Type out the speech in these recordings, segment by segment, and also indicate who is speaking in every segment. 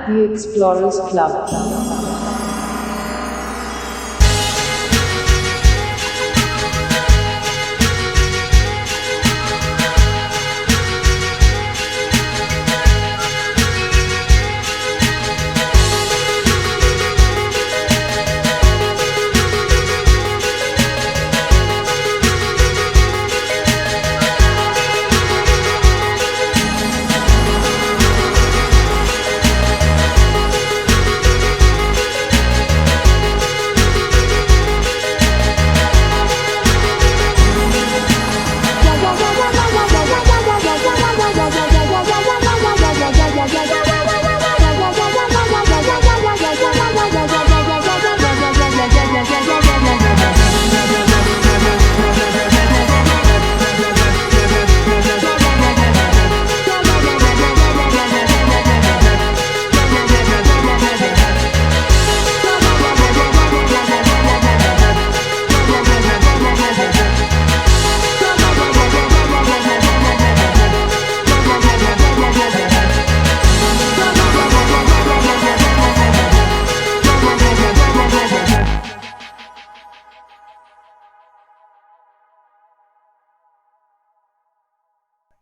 Speaker 1: The Explorers Club.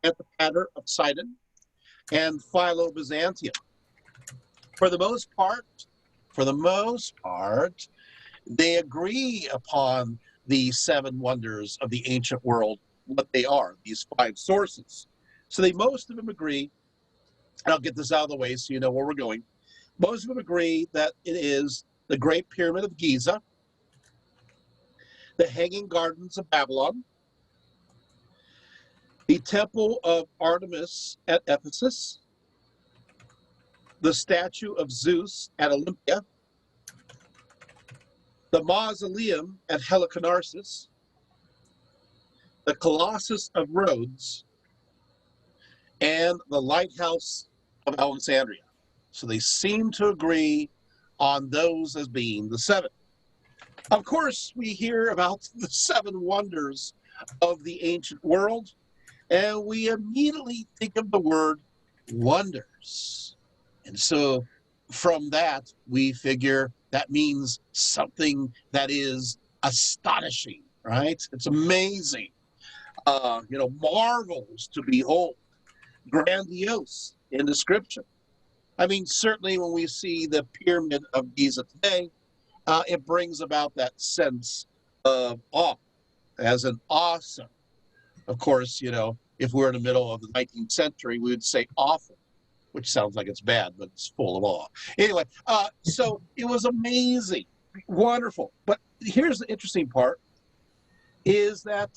Speaker 2: Antipater of Sidon and Philo Byzantium. For the most part, they agree upon the seven wonders of the ancient world, what they are, these five sources. So most of them agree, and I'll get this out of the way so you know where we're going. Most of them agree that it is the Great Pyramid of Giza, the Hanging Gardens of Babylon, the Temple of Artemis at Ephesus, the Statue of Zeus at Olympia, the Mausoleum at Halicarnassus, the Colossus of Rhodes, and the Lighthouse of Alexandria. So they seem to agree on those as being the seven. Of course, we hear about the seven wonders of the ancient world, and we immediately think of the word wonders. And so from that, we figure that means something that is astonishing, right? It's amazing. Marvels to behold, grandiose in description. I mean, certainly when we see the Pyramid of Giza today, it brings about that sense of awe as an awesome. Of course, if we're in the middle of the 19th century, we would say awful, which sounds like it's bad, but it's full of awe. Anyway, so it was amazing, wonderful. But here's the interesting part, is that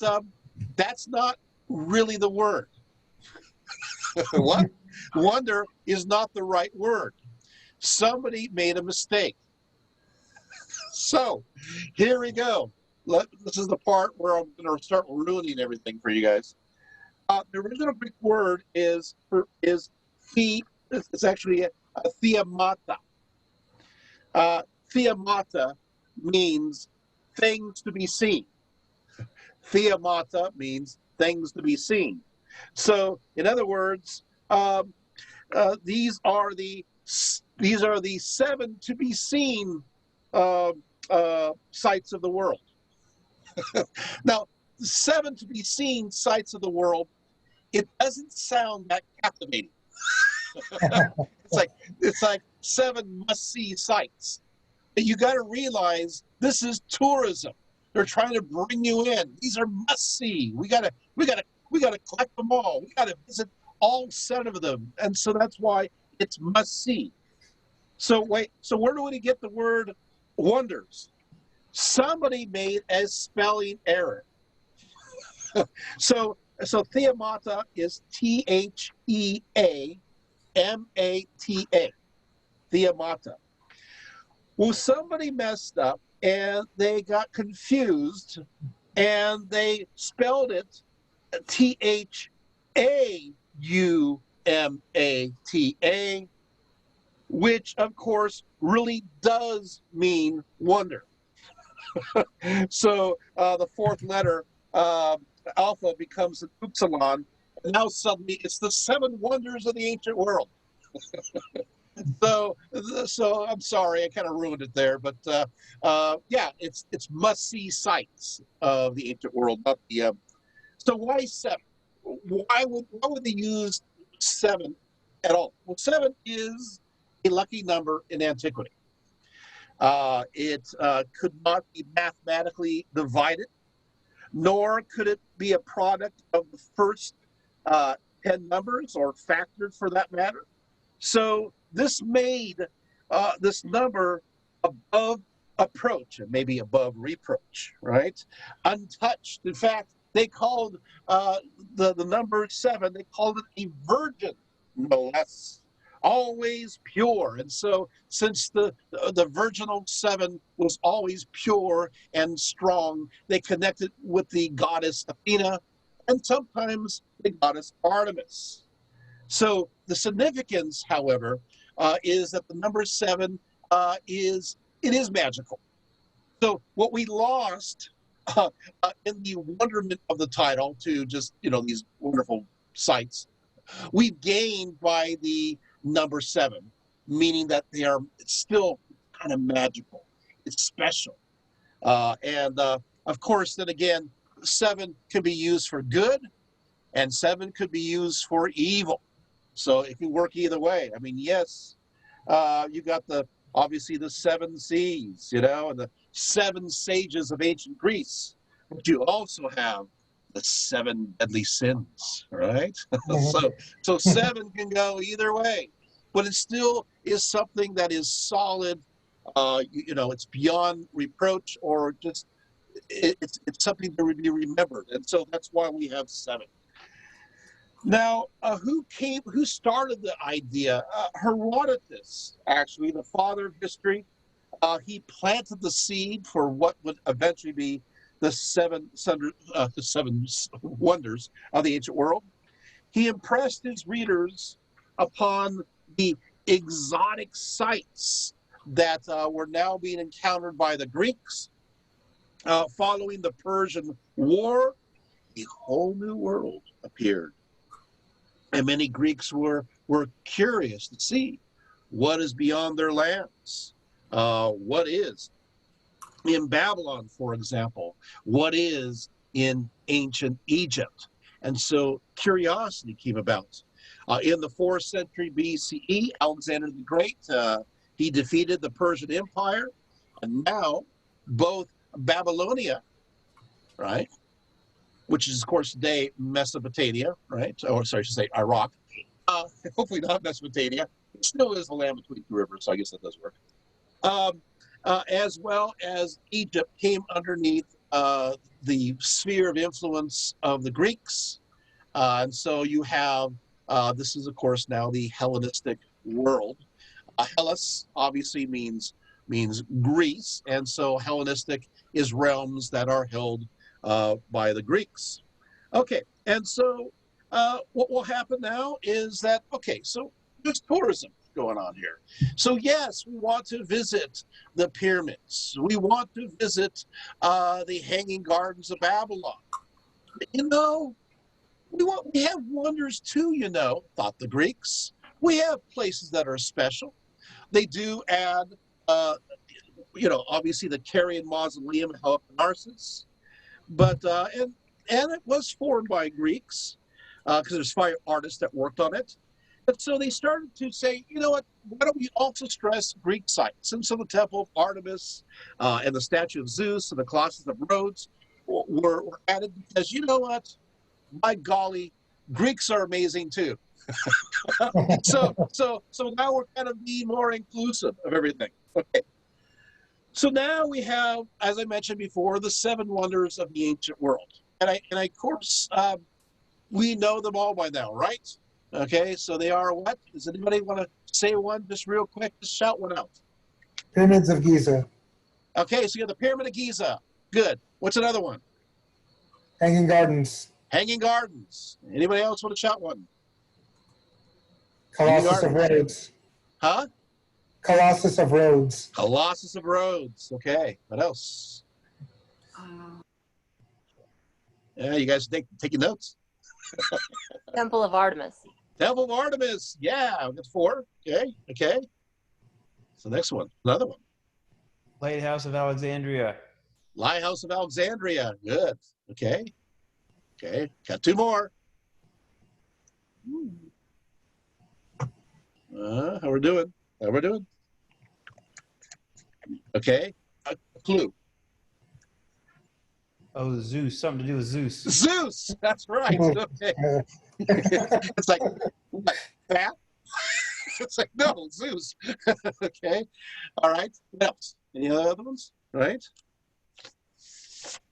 Speaker 2: that's not really the word. What? Wonder is not the right word. Somebody made a mistake. So here we go. This is the part where I'm going to start ruining everything for you guys. The original Greek word is actually a theamata. Theamata means things to be seen. Theamata means things to be seen. So, in other words, these are the seven to be seen sights of the world. Now, the seven to be seen sights of the world, it doesn't sound that captivating. It's like seven must-see sights. But you got to realize this is tourism. They're trying to bring you in. These are must-see. We got to collect them all. We got to visit all seven of them, and so that's why it's must-see. So where do we get the word wonders? Somebody made a spelling error. So theamata is Theamata. Theamata. Well, somebody messed up and they got confused and they spelled it Theaumata, which of course really does mean wonder. So the fourth letter, alpha, becomes an upsilon, And now suddenly it's the seven wonders of the ancient world. So I'm sorry, I kind of ruined it there, but yeah, it's must-see sites of the ancient world. Not the so why seven? Why would they use seven at all? Well, seven is a lucky number in antiquity. It could not be mathematically divided, nor could it be a product of the first 10 numbers or factored for that matter. So this made this number above approach and maybe above reproach, right? Untouched. In fact, they called the number seven, they called it a virgin, no less. Always pure. And so since the virginal seven was always pure and strong, they connected with the goddess Athena and sometimes the goddess Artemis. So the significance, however, is that the number seven is magical. So what we lost in the wonderment of the title to just these wonderful sites, we've gained by the number seven, meaning that they are still kind of magical. It's special, and of course, then again, seven could be used for good, and seven could be used for evil. So it can work either way. I mean, yes, you got obviously the seven seas, and the seven sages of ancient Greece, but you also have the seven deadly sins, right? so seven can go either way, but it still is something that is solid. It's beyond reproach, or just it's something to be remembered, and so that's why we have seven. Now, who started the idea? Herodotus, actually, the father of history. He planted the seed for what would eventually be the seven wonders of the ancient world. He impressed his readers upon the exotic sights that were now being encountered by the Greeks. Following the Persian War, a whole new world appeared. And many Greeks were curious to see what is beyond their lands. What is in Babylon, for example? What is in ancient Egypt? And so curiosity came about. In the 4th century BCE, Alexander the Great, he defeated the Persian Empire. And now both Babylonia, right, which is, of course, today Mesopotamia, right? Or sorry, I should say Iraq. Hopefully not Mesopotamia. It still is the land between two rivers, so I guess that does work. As well as Egypt came underneath the sphere of influence of the Greeks. And so you have, this is, of course, now the Hellenistic world. Hellas obviously means Greece, and so Hellenistic is realms that are held by the Greeks. Okay, and so what will happen now is that, so there's tourism going on here. So yes, we want to visit the pyramids. We want to visit the Hanging Gardens of Babylon. We have wonders too, thought the Greeks. We have places that are special. They do add, obviously the Carian Mausoleum of Narcissus. But and it was formed by Greeks because there's 5 artists that worked on it. And so they started to say, why don't we also stress Greek sites? And so the Temple of Artemis and the Statue of Zeus and the Colossus of Rhodes were added because, my golly, Greeks are amazing too. so now we're kind of being more inclusive of everything. Okay. So now we have, as I mentioned before, the 7 wonders of the ancient world. And of course, we know them all by now, right? Okay, so they are what? Does anybody want to say one just real quick? Just shout one out.
Speaker 3: Pyramids of Giza.
Speaker 2: Okay, so you have the Pyramid of Giza. Good. What's another one?
Speaker 3: Hanging Gardens.
Speaker 2: Hanging Gardens. Anybody else want to shout one?
Speaker 3: Colossus of Rhodes.
Speaker 2: Huh?
Speaker 3: Colossus of Rhodes.
Speaker 2: Colossus of Rhodes. Okay, what else? Yeah, you guys taking notes?
Speaker 4: Temple of Artemis.
Speaker 2: Temple of Artemis. Yeah, that's 4. Okay. So next one, another one.
Speaker 5: Lighthouse of Alexandria.
Speaker 2: Lighthouse of Alexandria. Good. Okay. Got 2 more. How we're doing? Okay. A clue.
Speaker 5: Oh, Zeus. Something to do with Zeus.
Speaker 2: Zeus. That's right. Okay. It's like what, fat. It's like no, Zeus. Okay. All right. What else? Any other ones? Right.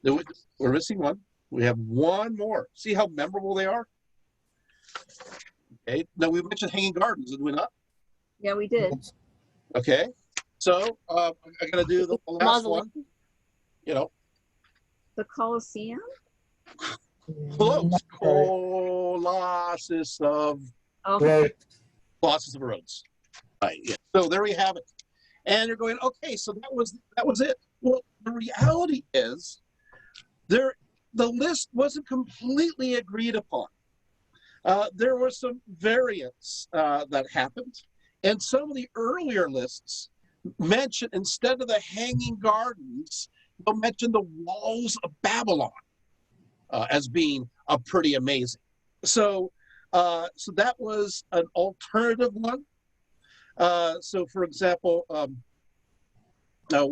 Speaker 2: We're missing one. We have one more. See how memorable they are? Okay. Now we mentioned Hanging Gardens, did we not?
Speaker 6: Yeah, we did.
Speaker 2: Okay. So I'm going to do the last one. You know,
Speaker 6: The Colosseum?
Speaker 2: close. Colossus of
Speaker 6: Okay.
Speaker 2: Rhodes. Right. Yeah. So there we have it. And you're going, okay, so that was it. Well, the reality is the list wasn't completely agreed upon. There were some variants that happened. And some of the earlier lists mentioned, instead of the Hanging Gardens, they'll mention the walls of Babylon as being pretty amazing. So that was an alternative one. So, for example,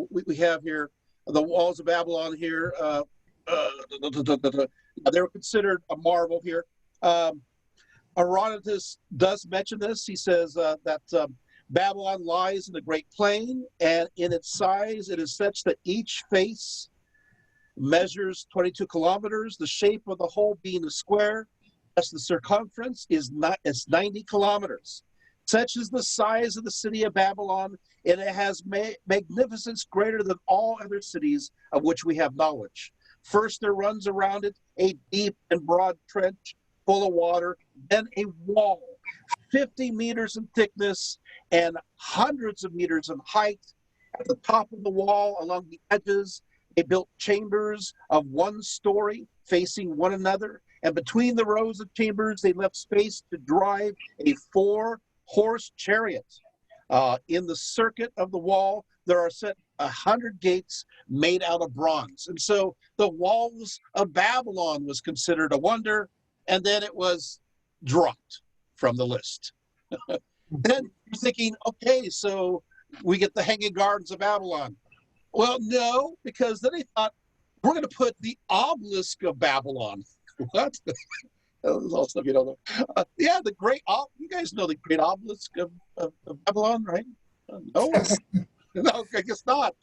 Speaker 2: we have here the walls of Babylon here. They were considered a marvel here. Herodotus does mention this. He says that Babylon lies in the Great Plain, and in its size, it is such that each face measures 22 kilometers, the shape of the whole being a square. Thus, the circumference is 90 kilometers. Such is the size of the city of Babylon, and it has magnificence greater than all other cities of which we have knowledge. First, there runs around it a deep and broad trench full of water, then a wall 50 meters in thickness and hundreds of meters in height. At the top of the wall, along the edges, they built chambers of 1 story facing one another, and between the rows of chambers, they left space to drive a 4-horse chariot. In the circuit of the wall, there are set 100 gates made out of bronze. And so the walls of Babylon was considered a wonder, and then it was dropped from the list. Then you're thinking, okay, so we get the Hanging Gardens of Babylon. Well, no, because then they thought, we're going to put the Obelisk of Babylon. What? That's all stuff you don't know. Yeah, you guys know the Great Obelisk of Babylon, right? No? No, I guess not.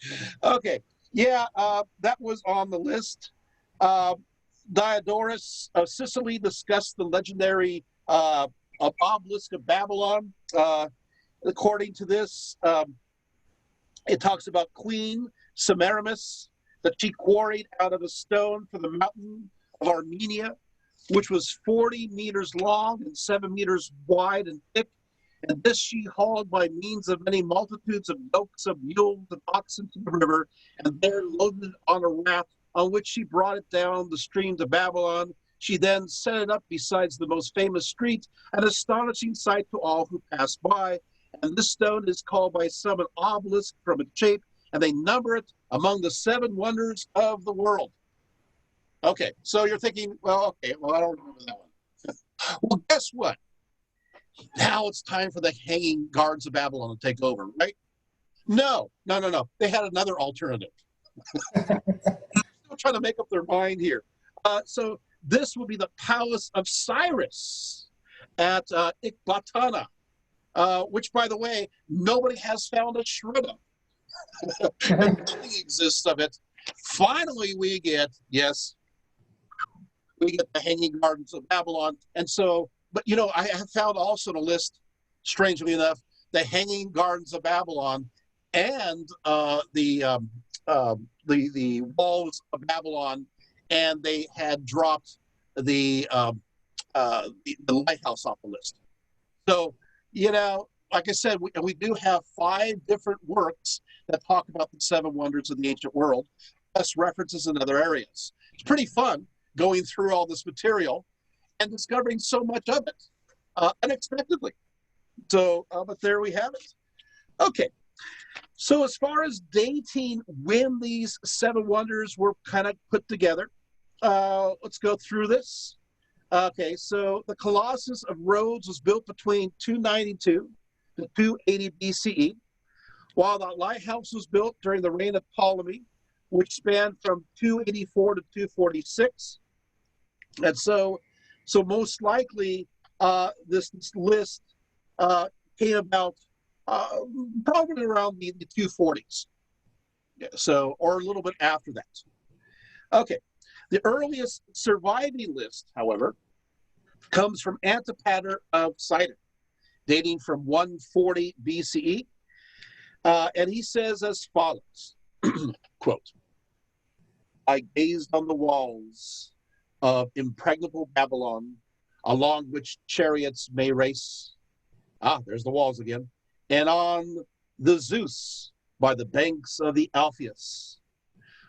Speaker 2: Okay. Yeah, that was on the list. Diodorus of Sicily discussed the legendary obelisk of Babylon. According to this, it talks about Queen Semiramis, that she quarried out of a stone for the mountain of Armenia, which was 40 meters long and 7 meters wide and thick. And this she hauled by means of many multitudes of yokes of mules and oxen to the river, and there loaded it on a raft, on which she brought it down the stream to Babylon. She then set it up besides the most famous street, an astonishing sight to all who passed by. And this stone is called by some an obelisk from its shape, and they number it among the 7 wonders of the world. Okay, so you're thinking, well, I don't remember that one. Well, guess what? Now it's time for the Hanging Gardens of Babylon to take over, right? No. They had another alternative. Still trying to make up their mind here. So this will be the Palace of Cyrus at Ecbatana, which, by the way, nobody has found a shred of. Nothing exists of it. Finally, we get the Hanging Gardens of Babylon. And so, but I have found also on a list, strangely enough, the Hanging Gardens of Babylon and the walls of Babylon, and they had dropped the lighthouse off the list. So, like I said, we do have 5 different works that talk about the 7 wonders of the ancient world, plus references in other areas. It's pretty fun going through all this material. and discovering so much of it unexpectedly. So, but there we have it. Okay, so as far as dating when these seven wonders were kind of put together, let's go through this. Okay, so the Colossus of Rhodes was built between 292 to 280 BCE, while the lighthouse was built during the reign of Ptolemy, which spanned from 284 to 246. And so most likely this list came about probably around the 240s. Yeah, so, or a little bit after that. Okay, the earliest surviving list, however, comes from Antipater of Sidon, dating from 140 BCE. And he says as follows, quote, I gazed on the walls of impregnable Babylon, along which chariots may race. Ah, there's the walls again. And on the Zeus by the banks of the Alpheus.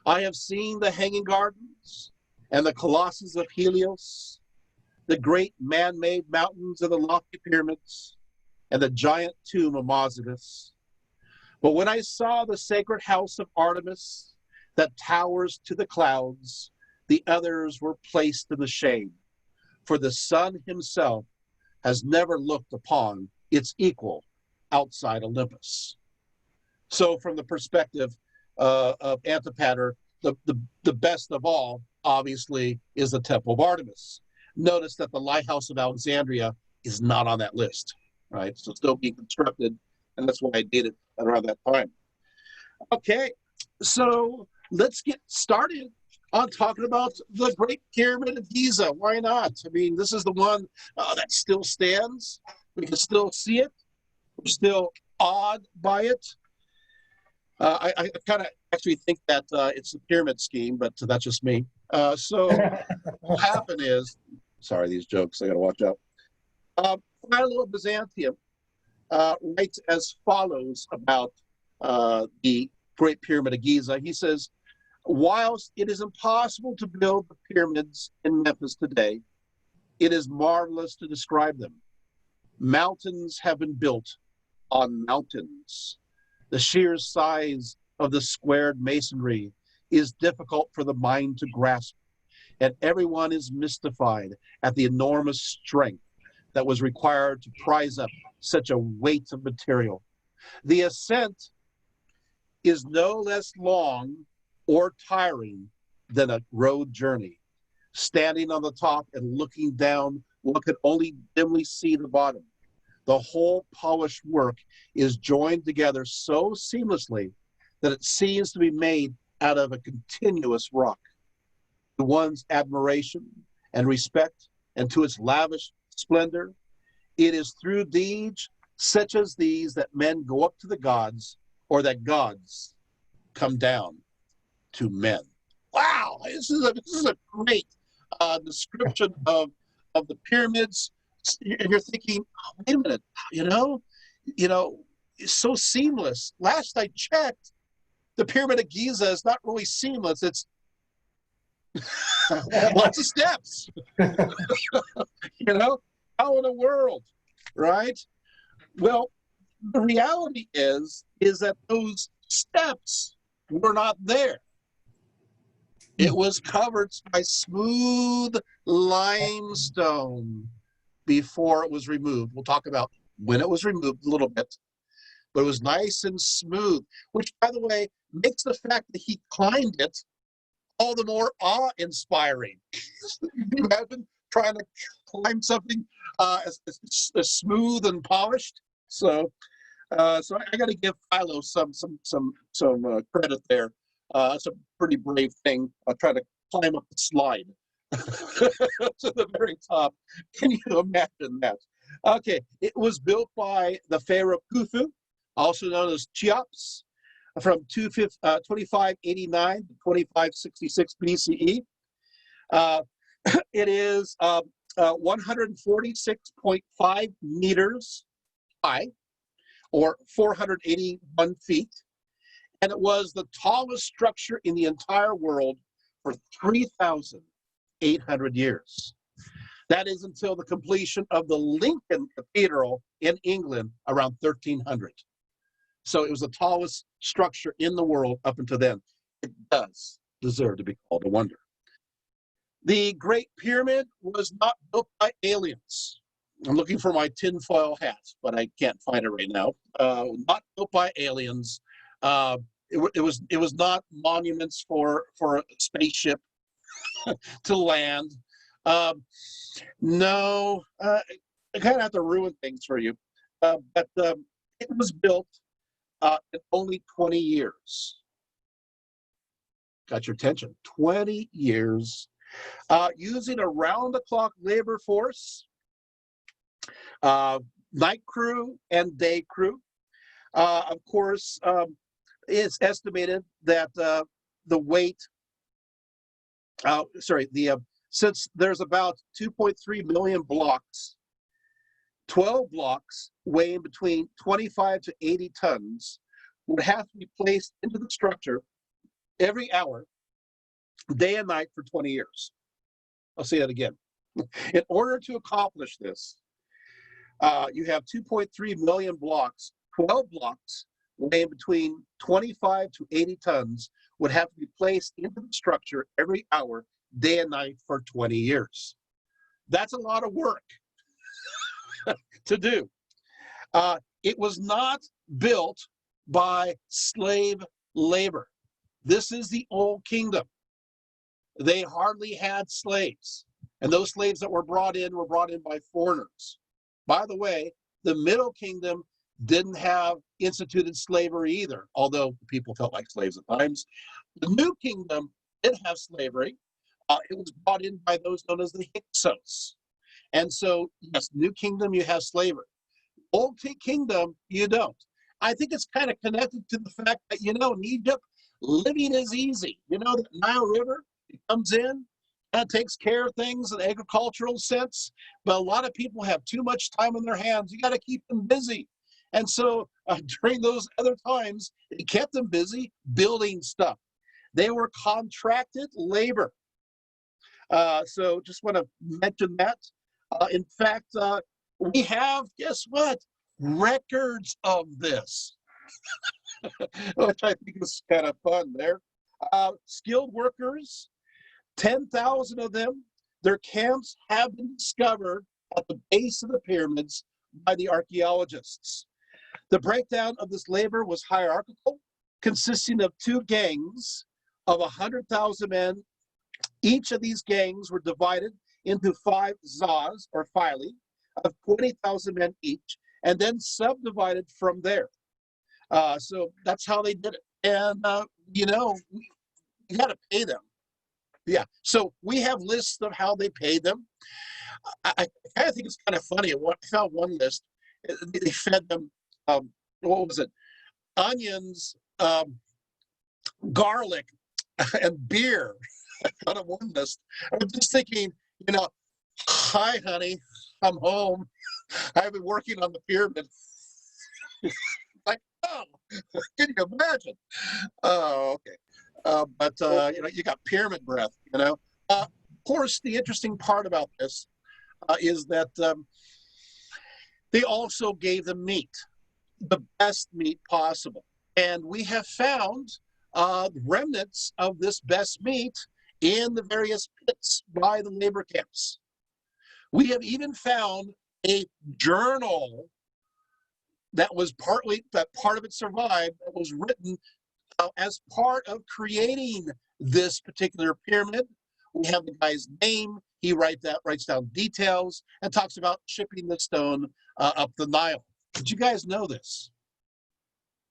Speaker 2: I have seen the hanging gardens and the colossus of Helios, the great man-made mountains and the lofty pyramids, and the giant tomb of Mausoleum. But when I saw the sacred house of Artemis that towers to the clouds, the others were placed in the shade, for the sun himself has never looked upon its equal outside Olympus. So from the perspective of Antipater, the best of all, obviously, is the Temple of Artemis. Notice that the Lighthouse of Alexandria is not on that list, right? So it's still being constructed, and that's why I did it around that time. Okay, so let's get started on talking about the Great Pyramid of Giza. Why not? I mean, this is the one that still stands. We can still see it. We're still awed by it. I kind of actually think that it's a pyramid scheme, but that's just me. So what happened is, sorry, these jokes, I got to watch out. Philo of Byzantium writes as follows about the Great Pyramid of Giza. He says, whilst it is impossible to build the pyramids in Memphis today, it is marvelous to describe them. Mountains have been built on mountains. The sheer size of the squared masonry is difficult for the mind to grasp, and everyone is mystified at the enormous strength that was required to prize up such a weight of material. The ascent is no less long or tiring than a road journey. Standing on the top and looking down, one could only dimly see the bottom. The whole polished work is joined together so seamlessly that it seems to be made out of a continuous rock. To one's admiration and respect, and to its lavish splendor, it is through deeds such as these that men go up to the gods, or that gods come down to men. Wow, this is a great description of the pyramids. And you're thinking, oh, wait a minute, it's so seamless. Last I checked, the Pyramid of Giza is not really seamless. It's lots of steps. How in the world, right? Well, the reality is that those steps were not there. It was covered by smooth limestone before it was removed. We'll talk about when it was removed a little bit, but it was nice and smooth, which, by the way, makes the fact that he climbed it all the more awe-inspiring. Can you imagine trying to climb something as smooth and polished? So I got to give Philo some credit there. It's a pretty brave thing. Trying to climb up the slide to the very top. Can you imagine that? Okay, it was built by the Pharaoh Khufu, also known as Cheops, from 2589 to 2566 BCE. It is 146.5 meters high, or 481 feet, and it was the tallest structure in the entire world for 3,800 years. That is until the completion of the Lincoln Cathedral in England around 1300. So it was the tallest structure in the world up until then. It does deserve to be called a wonder. The Great Pyramid was not built by aliens. I'm looking for my tinfoil hat, but I can't find it right now. Not built by aliens. It was not monuments for a spaceship to land. No, I kind of have to ruin things for you. But it was built in only 20 years. Got your attention? 20 years. Using a round-the-clock labor force, night crew and day crew. Of course, it's estimated that the weight, since there's about 2.3 million blocks, 12 blocks weighing between 25 to 80 tons would have to be placed into the structure every hour, day and night for 20 years. I'll say that again. In order to accomplish this, you have 2.3 million blocks, 12 blocks weighing between 25 to 80 tons would have to be placed into the structure every hour, day and night for 20 years. That's a lot of work to do. It was not built by slave labor. This is the Old Kingdom. They hardly had slaves. And those slaves that were brought in by foreigners. By the way, the Middle Kingdom didn't have instituted slavery either, although people felt like slaves at times. The New Kingdom did have slavery. It was brought in by those known as the Hyksos. And so, yes, New Kingdom, you have slavery. Old Kingdom, you don't. I think it's kind of connected to the fact that, in Egypt, living is easy. The Nile River, it comes in, and takes care of things in an agricultural sense, but a lot of people have too much time on their hands. You got to keep them busy. And so during those other times, it kept them busy building stuff. They were contracted labor. So just want to mention that. In fact, we have, guess what? Records of this, which I think is kind of fun there. Skilled workers, 10,000 of them. Their camps have been discovered at the base of the pyramids by the archaeologists. The breakdown of this labor was hierarchical, consisting of two gangs of 100,000 men. Each of these gangs were divided into 5 zaz, or phyli, of 20,000 men each, and then subdivided from there. So that's how they did it. And, you got to pay them. Yeah, so we have lists of how they paid them. I kind of think it's kind of funny. I found one list. They fed them, what was it? Onions, garlic, and beer on one list. I'm just thinking, hi, honey, I'm home. I've been working on the pyramid. Like, oh, can you imagine? Oh, okay. But you got pyramid breath, Of course, the interesting part about this is that they also gave them meat, the best meat possible. And we have found remnants of this best meat in the various pits by the labor camps. We have even found a journal that part of it survived, that was written as part of creating this particular pyramid. We have the guy's name. He writes down details and talks about shipping the stone up the Nile. Did you guys know this?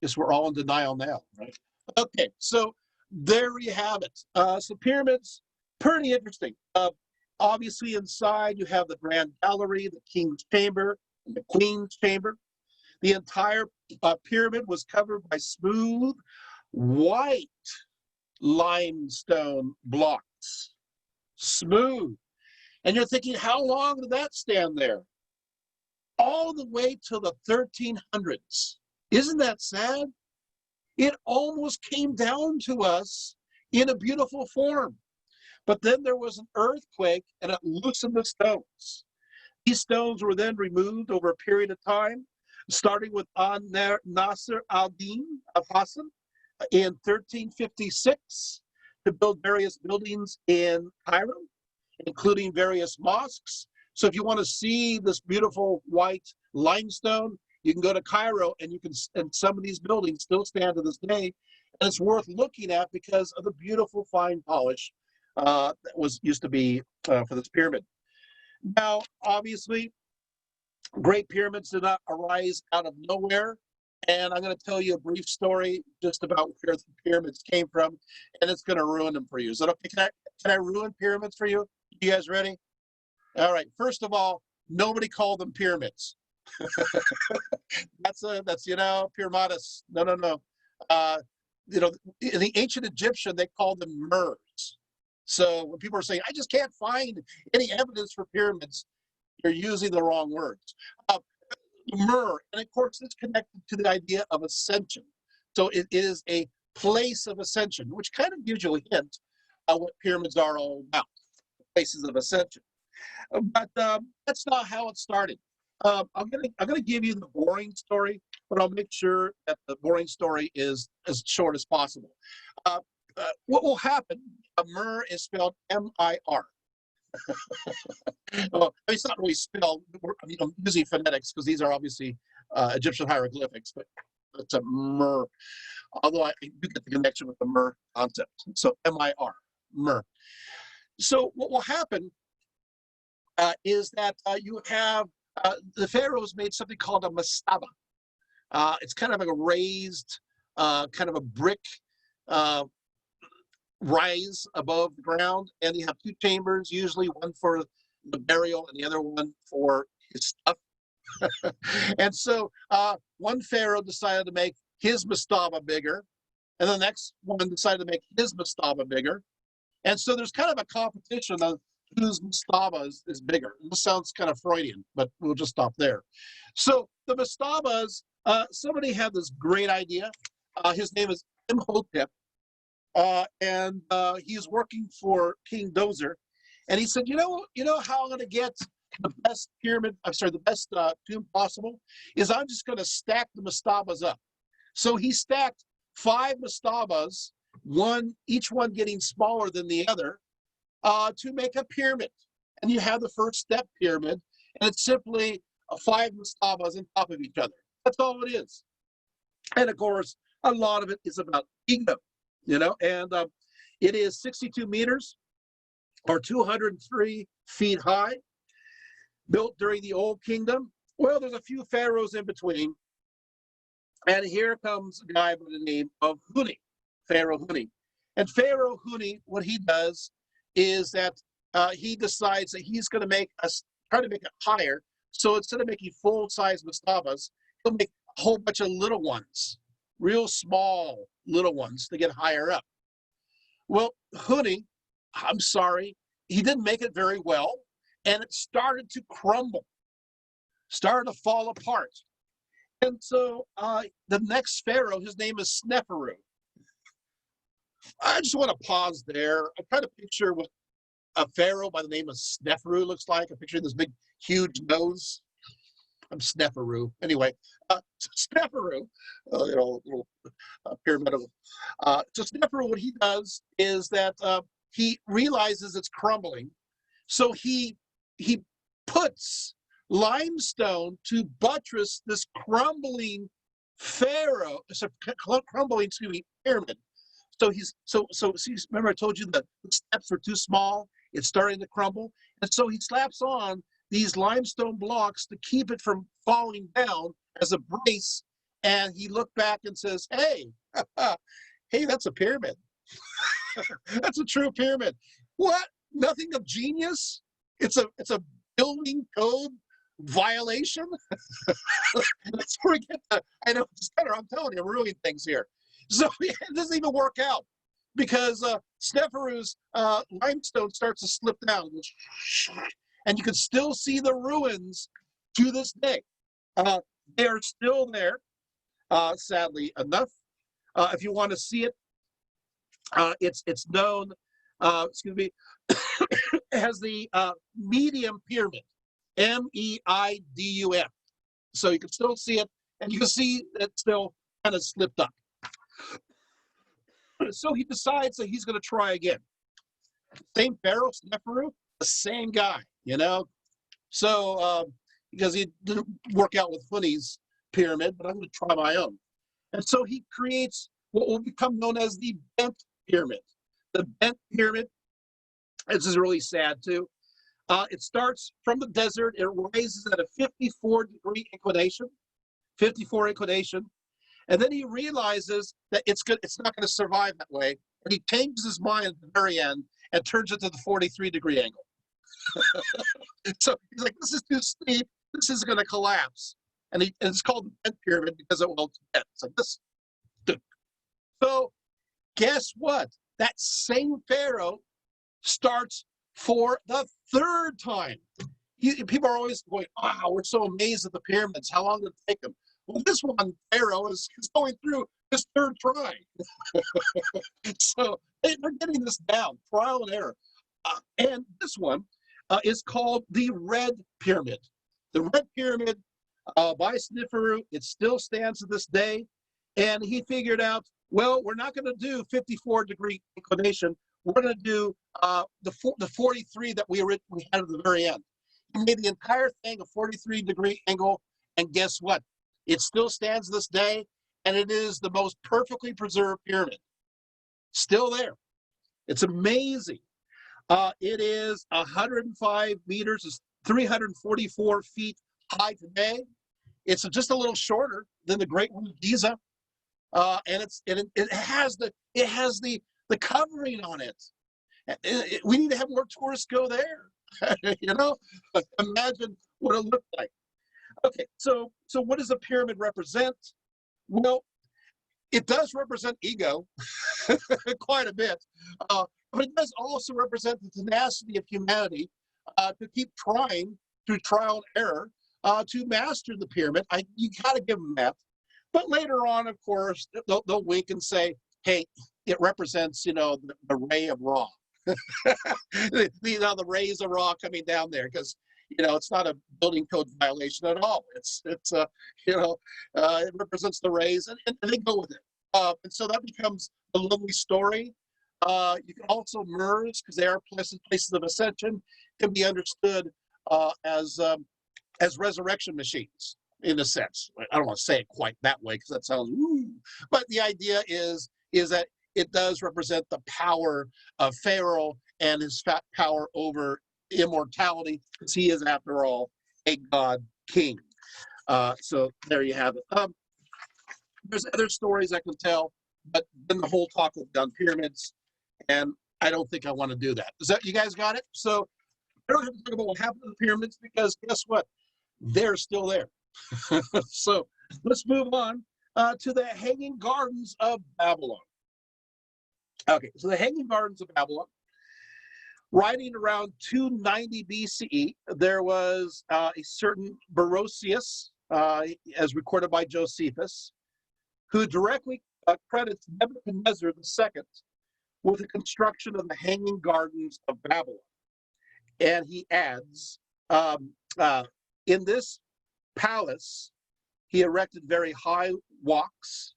Speaker 2: Guess we're all in denial now, right? Okay, so there you have it. So pyramids, pretty interesting. Obviously inside you have the grand gallery, the king's chamber, and the queen's chamber. The entire pyramid was covered by smooth, white limestone blocks. Smooth. And you're thinking, how long did that stand there? All the way to the 1300s. Isn't that sad? It almost came down to us in a beautiful form. But then there was an earthquake and it loosened the stones. These stones were then removed over a period of time, starting with Nasser al-Din of Hassan in 1356 to build various buildings in Cairo, including various mosques. So if you want to see this beautiful white limestone, you can go to Cairo and and some of these buildings still stand to this day. And it's worth looking at because of the beautiful fine polish that used to be for this pyramid. Now, obviously, Great Pyramids did not arise out of nowhere. And I'm going to tell you a brief story just about where the pyramids came from, and it's going to ruin them for you. Is that okay? Can I ruin pyramids for you? You guys ready? All right. First of all, nobody called them pyramids. that's pyramidas. No. In the ancient Egyptian, they called them mers. So when people are saying, I just can't find any evidence for pyramids, you're using the wrong words. Myrrh, and of course it's connected to the idea of ascension. So it is a place of ascension, which kind of gives you a hint of what pyramids are all about, places of ascension. But that's not how it started. I'm gonna give you the boring story, but I'll make sure that the boring story is as short as possible. What will happen? Myrrh is spelled M-I-R. Well, it's not really spelled. I'm using phonetics because these are obviously Egyptian hieroglyphics, but it's a myrrh. Although I do get the connection with the myrrh concept. So M-I-R, myrrh. So what will happen is that you have the pharaohs made something called a mastaba. It's kind of like a raised, kind of a brick rise above the ground, and you have two chambers, usually one for the burial and the other one for his stuff. And so one pharaoh decided to make his mastaba bigger, and the next one decided to make his mastaba bigger. And so there's kind of a competition of whose mastaba is bigger. This sounds kind of Freudian, but we'll just stop there. So the mastabas, somebody had this great idea. His name is Imhotep. And he's working for King Dozer, and he said, you know how I'm going to get the best the best tomb possible is I'm just going to stack the mastabas up. So he stacked 5 mastabas, each one getting smaller than the other, to make a pyramid. And you have the first step pyramid, and it's simply 5 mastabas on top of each other. That's all it is. And of course, a lot of it is about ego. And it is 62 meters or 203 feet high, built during the Old Kingdom. Well, there's a few pharaohs in between. And here comes a guy by the name of Huni, Pharaoh Huni. And Pharaoh Huni, what he does is that he decides that he's going to try to make it higher. So instead of making full-size mastabas, he'll make a whole bunch of little ones, real small little ones to get higher up. Well, Huni, I'm sorry, he didn't make it very well, and it started to crumble, started to fall apart. And so the next pharaoh, his name is Sneferu. I just want to pause there. I try to picture what a pharaoh by the name of Sneferu looks like. I picture this big, huge nose. I'm Sneferu. Anyway, Sneferu, little pyramid of. So Sneferu, what he does is that he realizes it's crumbling, so he puts limestone to buttress this crumbling pyramid. So remember I told you that the steps were too small. It's starting to crumble, and so he slaps on these limestone blocks to keep it from falling down as a brace. And he looked back and says, hey, hey, that's a pyramid. That's a true pyramid. What? Nothing of genius? It's a building code violation? That's where we get I know, I'm telling you, I'm ruining things here. So it doesn't even work out because Sneferu's limestone starts to slip down. And you can still see the ruins to this day. They are still there, sadly enough. If you want to see it, it's known excuse me, has the medium pyramid, MEIDUM. So you can still see it, and you can see it still kind of slipped up. So he decides that he's going to try again. Same Pharaoh, Neferu, the same guy, you know. So because he didn't work out with Huni's pyramid, but I'm going to try my own. And so he creates what will become known as the bent pyramid. The bent pyramid, this is really sad too. It starts from the desert. It rises at a 54-degree inclination, 54 inclination. And then he realizes that it's not going to survive that way. And he changes his mind at the very end and turns it to the 43-degree angle. So he's like, this is too steep. This is going to collapse. And it's called the bent pyramid because it will bend. It's like this. So guess what? That same Pharaoh starts for the third time. People are always going, wow, we're so amazed at the pyramids. How long did it take them? Well, this one Pharaoh is going through his third try. So they're getting this down, trial and error. And this one is called the Red Pyramid. The Red Pyramid by Neferu, it still stands to this day. And he figured out, well, we're not going to do 54-degree inclination. We're going to do the 43 that we had at the very end. He made the entire thing a 43-degree angle, and guess what? It still stands this day, and it is the most perfectly preserved pyramid. Still there. It's amazing. It is 105 meters, it's 344 feet high today. It's just a little shorter than the Great One of Giza, and it has the covering on it. We need to have more tourists go there. You know, imagine what it looked like. Okay, so what does a pyramid represent? Well, it does represent ego quite a bit, but it does also represent the tenacity of humanity to keep trying through trial and error to master the pyramid. You got to give them that. But later on, of course, they'll wink and say, hey, it represents, you know, the ray of Ra. The rays of Ra coming down there, because you know, it's not a building code violation at all. It's you know, it represents the rays, and they go with it. And so that becomes a lovely story. You can also merge, because they are places of ascension, can be understood as resurrection machines, in a sense. I don't want to say it quite that way, because that sounds woo. But the idea is that it does represent the power of Pharaoh and his power over immortality, because he is, after all, a god king. So there you have it. There's other stories I can tell, but then the whole talk will be on pyramids, and I don't think I want to do that. Is that, you guys got it? So I don't have to talk about what happened to the pyramids, because guess what? They're still there. So let's move on to the Hanging Gardens of Babylon. Okay, so the Hanging Gardens of Babylon, writing around 290 BCE, there was a certain Berosus, as recorded by Josephus, who directly credits Nebuchadnezzar II with the construction of the Hanging Gardens of Babylon. And he adds, in this palace, he erected very high walks,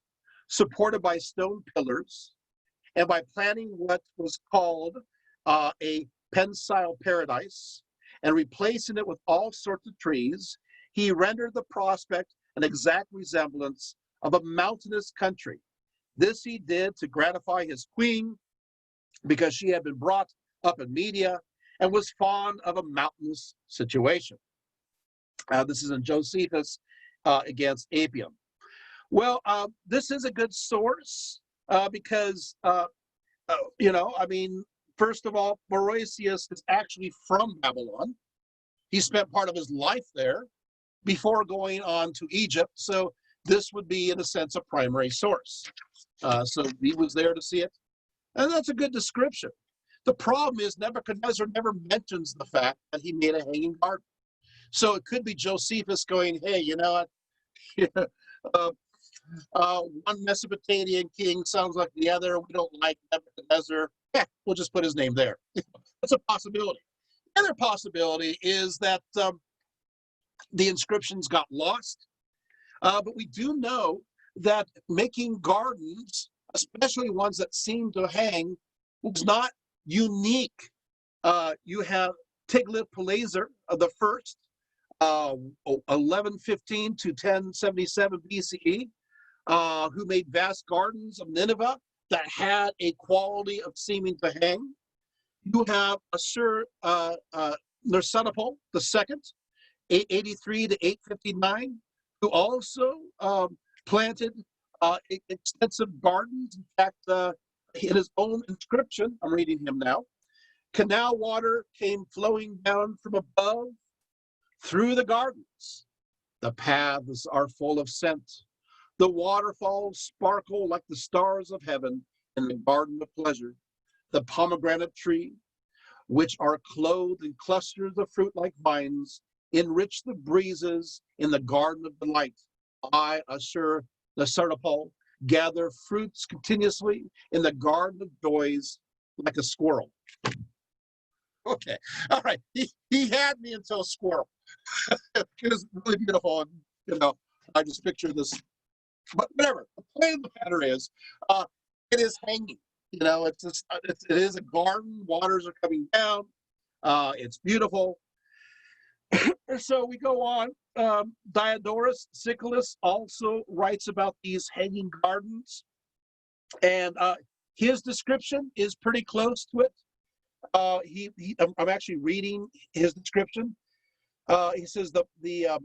Speaker 2: supported by stone pillars, and by planting what was called a pensile paradise, and replacing it with all sorts of trees, he rendered the prospect an exact resemblance of a mountainous country. This he did to gratify his queen, because she had been brought up in Media and was fond of a mountainous situation. This is in Josephus against Apium. Well, this is a good source because, you know, I mean, first of all, Berosus is actually from Babylon. He spent part of his life there before going on to Egypt. So this would be, in a sense, a primary source. So he was there to see it. And that's a good description. The problem is Nebuchadnezzar never mentions the fact that he made a hanging garden. So it could be Josephus going, hey, you know what? One Mesopotamian king sounds like the other. We don't like Nebuchadnezzar. Yeah, we'll just put his name there. That's a possibility. The other possibility is that the inscriptions got lost. But we do know that making gardens, especially ones that seem to hang, was not unique. You have Tiglath-Pileser the first, 1115 to 1077 BCE, who made vast gardens of Nineveh that had a quality of seeming to hang. You have Nersanopol the second, 883 to 859, who also planted extensive gardens. In fact, in his own inscription, I'm reading him now, canal water came flowing down from above through the gardens. The paths are full of scent. The waterfalls sparkle like the stars of heaven in the garden of pleasure. The pomegranate tree, which are clothed in clusters of fruit like vines, enrich the breezes in the garden of delight. I assure the Sartopol, gather fruits continuously in the garden of joys like a squirrel. Okay, all right. He had me until squirrel. It was really beautiful, and I just picture this. But whatever. The point of the matter is, it is hanging. It is a garden. Waters are coming down. It's beautiful. So we go on. Diodorus Siculus also writes about these hanging gardens, and his description is pretty close to it. I'm actually reading his description. He says the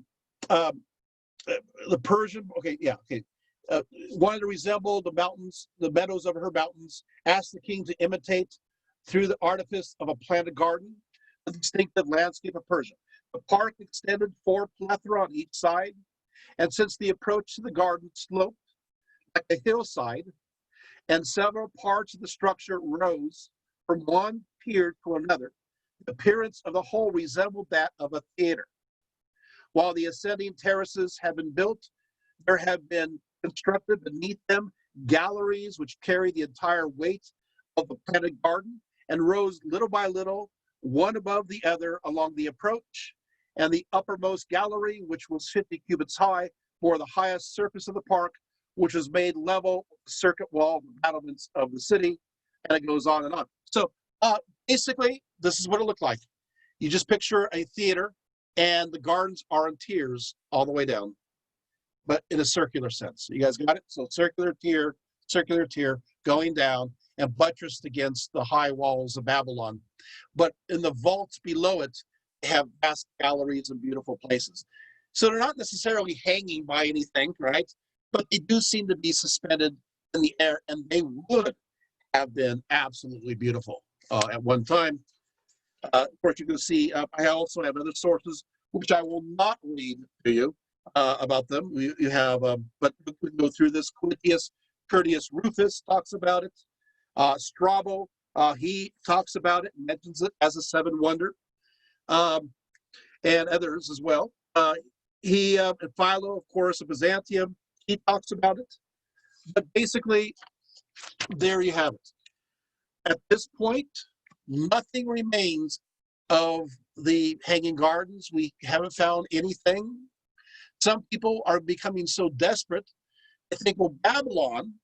Speaker 2: Persian. Okay, yeah, okay. Wanted to resemble the mountains, the meadows of her mountains. Asked the king to imitate, through the artifice of a planted garden, the distinctive landscape of Persia. The park extended 4 plethora on each side, and since the approach to the garden sloped like a hillside, and several parts of the structure rose from one pier to another, the appearance of the whole resembled that of a theater. While the ascending terraces have been built, there have been constructed beneath them galleries which carry the entire weight of the planted garden and rose little by little, one above the other along the approach. And the uppermost gallery, which was 50 cubits high, bore the highest surface of the park, which was made level with the circuit wall of the battlements of the city. And it goes on and on. So basically, this is what it looked like. You just picture a theater, and the gardens are in tiers all the way down, but in a circular sense. You guys got it? So circular tier, going down and buttressed against the high walls of Babylon. But in the vaults below it, have vast galleries and beautiful places. So they're not necessarily hanging by anything, right? But they do seem to be suspended in the air, and they would have been absolutely beautiful at one time. Of course, you can see, I also have other sources, which I will not read to you about them. You have, but we can go through this. Curtius Rufus talks about it. Strabo, he talks about it, mentions it as a 7 wonder. And others as well. Philo, of course, of Byzantium, he talks about it. But basically, there you have it. At this point, nothing remains of the hanging gardens. We haven't found anything. Some people are becoming so desperate, they think, well, Babylon,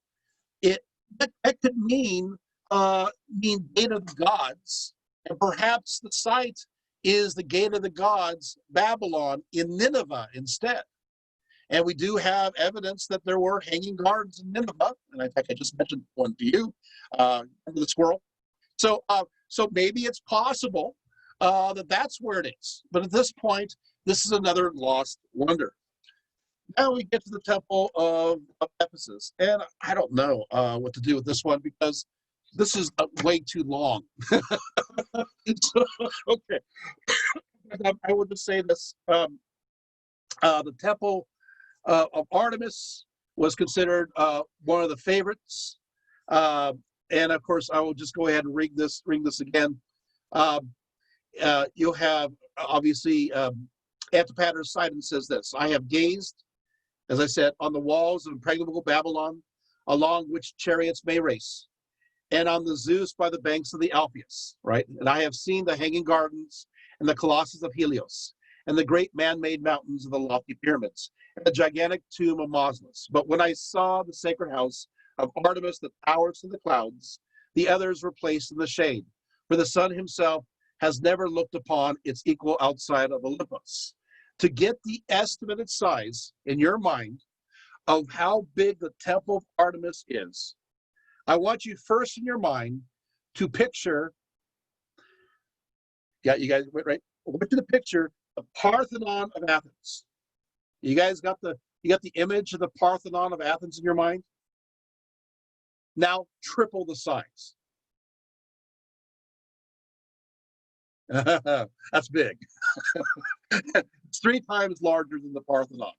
Speaker 2: that could mean gate of the gods, and perhaps the site is the gate of the gods, Babylon, in Nineveh instead. And we do have evidence that there were hanging gardens in Nineveh, and in fact, I just mentioned one to you, under the squirrel. So maybe it's possible that that's where it is. But at this point, this is another lost wonder. Now we get to the Temple of Ephesus, and I don't know what to do with this one because this is way too long. So, okay, I would just say this: the Temple of Artemis was considered one of the favorites, and of course, I will just go ahead and ring this again. You'll have obviously Antipater Sidon says this: "I have gazed as I said, on the walls of impregnable Babylon, along which chariots may race, and on the Zeus by the banks of the Alpheus, right? And I have seen the hanging gardens and the colossus of Helios, and the great man-made mountains of the lofty pyramids, and the gigantic tomb of Mausoleum. But when I saw the sacred house of Artemis that towers to the clouds, the others were placed in the shade, for the sun himself has never looked upon its equal outside of Olympus. To get the estimated size in your mind of how big the Temple of Artemis is, I want you first in your mind to picture, yeah, you guys went right? I want you to picture the Parthenon of Athens. You guys got the image of the Parthenon of Athens in your mind? Now triple the size. That's big. It's 3 times larger than the Parthenon.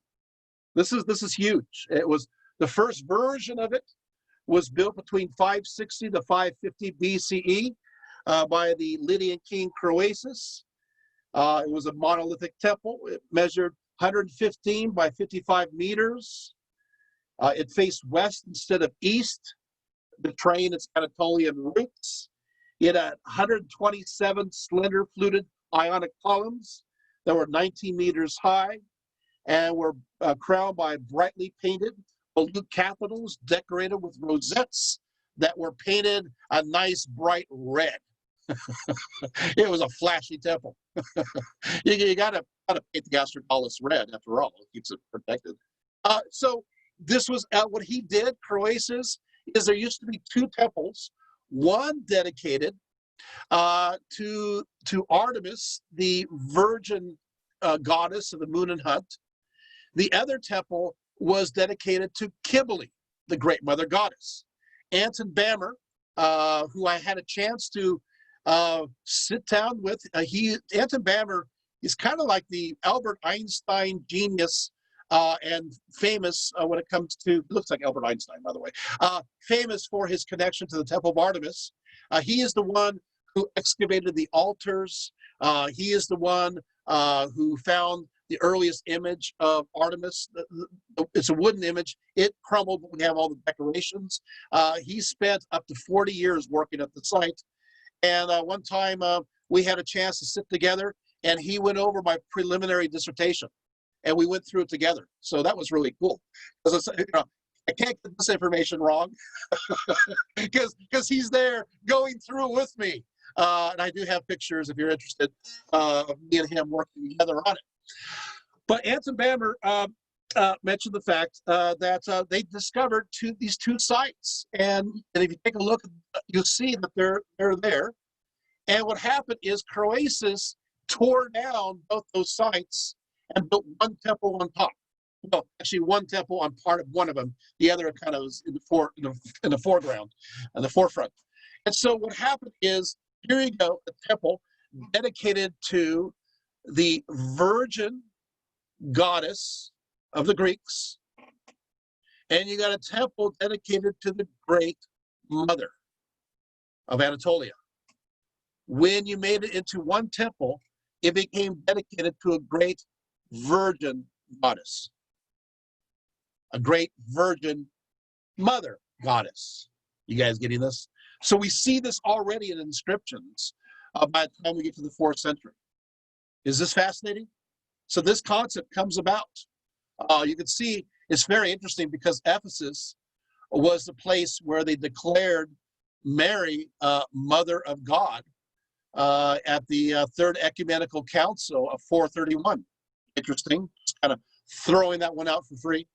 Speaker 2: This is huge. It was the first version of it was built between 560 to 550 BCE by the Lydian king Croesus. It was a monolithic temple. It measured 115 by 55 meters. It faced west instead of east, betraying its Anatolian roots. It had 127 slender fluted ionic columns that were 19 meters high and were crowned by brightly painted volute capitals decorated with rosettes that were painted a nice bright red. It was a flashy temple. You gotta paint the Astropolis red after all. It keeps it protected. So this was what he did, Croesus, is there used to be 2 temples, one dedicated to Artemis, the virgin goddess of the moon and hunt. The other temple was dedicated to Cybele, the great mother goddess. Anton Bammer, who I had a chance to sit down with, Anton Bammer is kind of like the Albert Einstein genius and famous when it comes to, looks like Albert Einstein, by the way, famous for his connection to the Temple of Artemis. He is the one who excavated the altars. He is the one who found the earliest image of Artemis. It's a wooden image. It crumbled, but we have all the decorations. He spent up to 40 years working at the site. And one time we had a chance to sit together, and he went over my preliminary dissertation, and we went through it together. So that was really cool. Because I can't get this information wrong because he's there going through with me. And I do have pictures if you're interested of me and him working together on it. But Anton Bammer mentioned the fact that they discovered these 2 sites. And if you take a look, you'll see that they're there. And what happened is Croesus tore down both those sites and built one temple on top. Well, actually, one temple on part of one of them. The other kind of was in the foreground, and the forefront. And so what happened is, here you go, a temple dedicated to the virgin goddess of the Greeks, and you got a temple dedicated to the great mother of Anatolia. When you made it into one temple, it became dedicated to a great virgin goddess, a great virgin mother goddess. You guys getting this? So we see this already in inscriptions by the time we get to the 4th century. Is this fascinating? So this concept comes about. You can see it's very interesting because Ephesus was the place where they declared Mary Mother of God at the Third Ecumenical Council of 431. Interesting. Just kind of throwing that one out for free.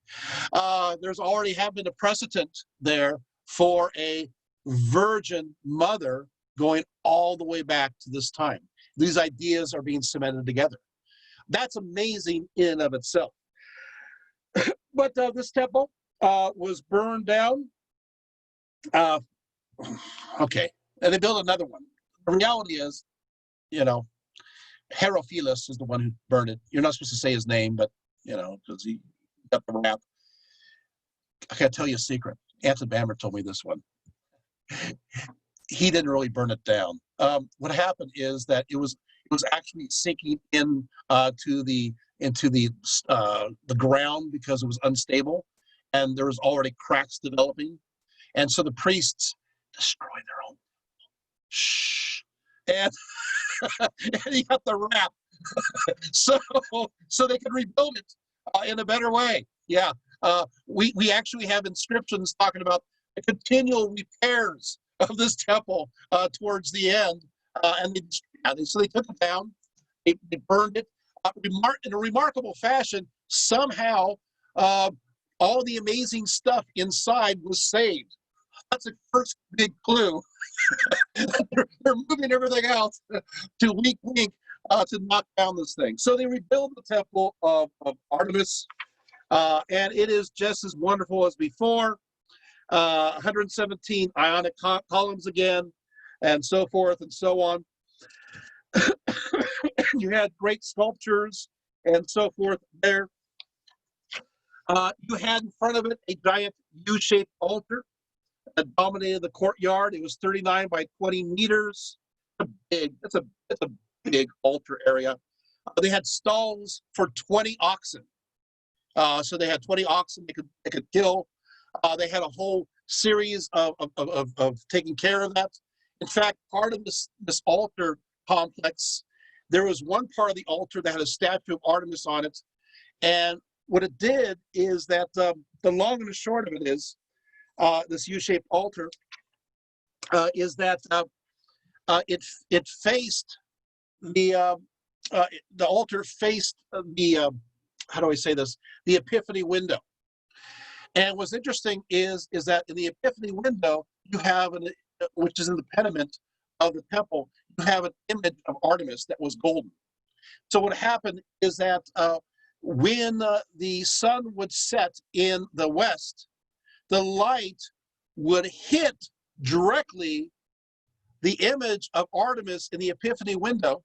Speaker 2: There's already have been a precedent there for a virgin mother going all the way back to this time. These ideas are being cemented together. That's amazing in and of itself. But this temple was burned down. Okay, and they built another one. The reality is, Herophilus is the one who burned it. You're not supposed to say his name, but, because he got the rap. I gotta tell you a secret. Anton Bammer told me this one. He didn't really burn it down. What happened is that it was was actually sinking in into the ground because it was unstable, and there was already cracks developing, and so the priests destroyed their own. Shh, and and he got the rap, so they could rebuild it in a better way. Yeah, we actually have inscriptions talking about the continual repairs of this temple towards the end, and so they took it down, they burned it in a remarkable fashion. Somehow, all the amazing stuff inside was saved. That's the first big clue. They're moving everything else to wink, wink, to knock down this thing. So they rebuild the Temple of Artemis, and it is just as wonderful as before. 117 ionic columns again, and so forth and so on. You had great sculptures and so forth there. You had in front of it a giant U-shaped altar that dominated the courtyard. It was 39 by 20 meters. It's a big altar area. They had stalls for 20 oxen. So they had 20 oxen they could kill. They had a whole series of taking care of that. In fact, part of this altar complex, there was one part of the altar that had a statue of Artemis on it. And what it did is that the long and the short of it is, this U-shaped altar, is that it faced the altar faced the how do I say this? The Epiphany Window. And what's interesting is that in the Epiphany Window, you have which is in the pediment of the temple, you have an image of Artemis that was golden. So what happened is that when the sun would set in the west, the light would hit directly the image of Artemis in the Epiphany Window,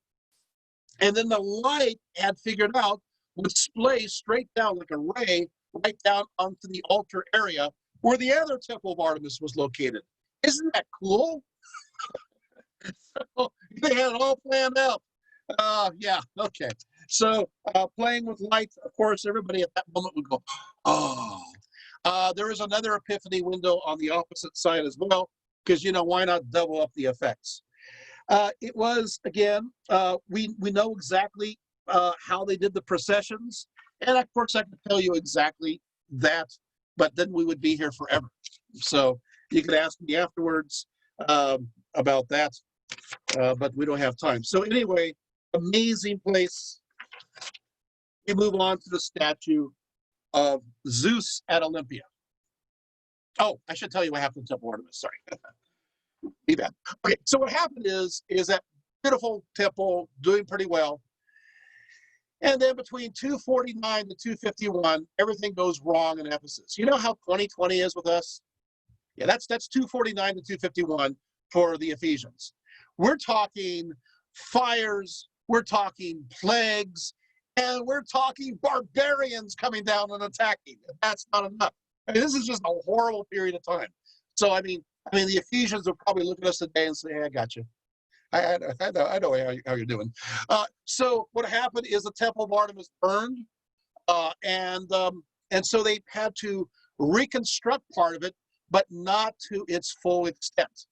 Speaker 2: and then the light had figured out would splay straight down like a ray right down onto the altar area where the other Temple of Artemis was located. Isn't that cool? So they had it all planned out. Yeah, okay. So playing with light, of course, everybody at that moment would go, oh. There is another Epiphany Window on the opposite side as well, because, why not double up the effects? It was, again, we know exactly how they did the processions. And of course, I could tell you exactly that, but then we would be here forever. So you could ask me afterwards about that, but we don't have time. So anyway, amazing place. We move on to the statue of Zeus at Olympia. Oh, I should tell you what happened to Temple of Artemis. Sorry. Be bad. Okay, so what happened is that beautiful temple doing pretty well. And then between 249 to 251, everything goes wrong in Ephesus. You know how 2020 is with us? Yeah, that's 249 to 251 for the Ephesians. We're talking fires, we're talking plagues, and we're talking barbarians coming down and attacking. That's not enough. I mean, this is just a horrible period of time. So I mean, the Ephesians will probably look at us today and say, "Hey, I got you. I know how you're doing." So what happened is the Temple of Artemis burned, and so they had to reconstruct part of it, but not to its full extent.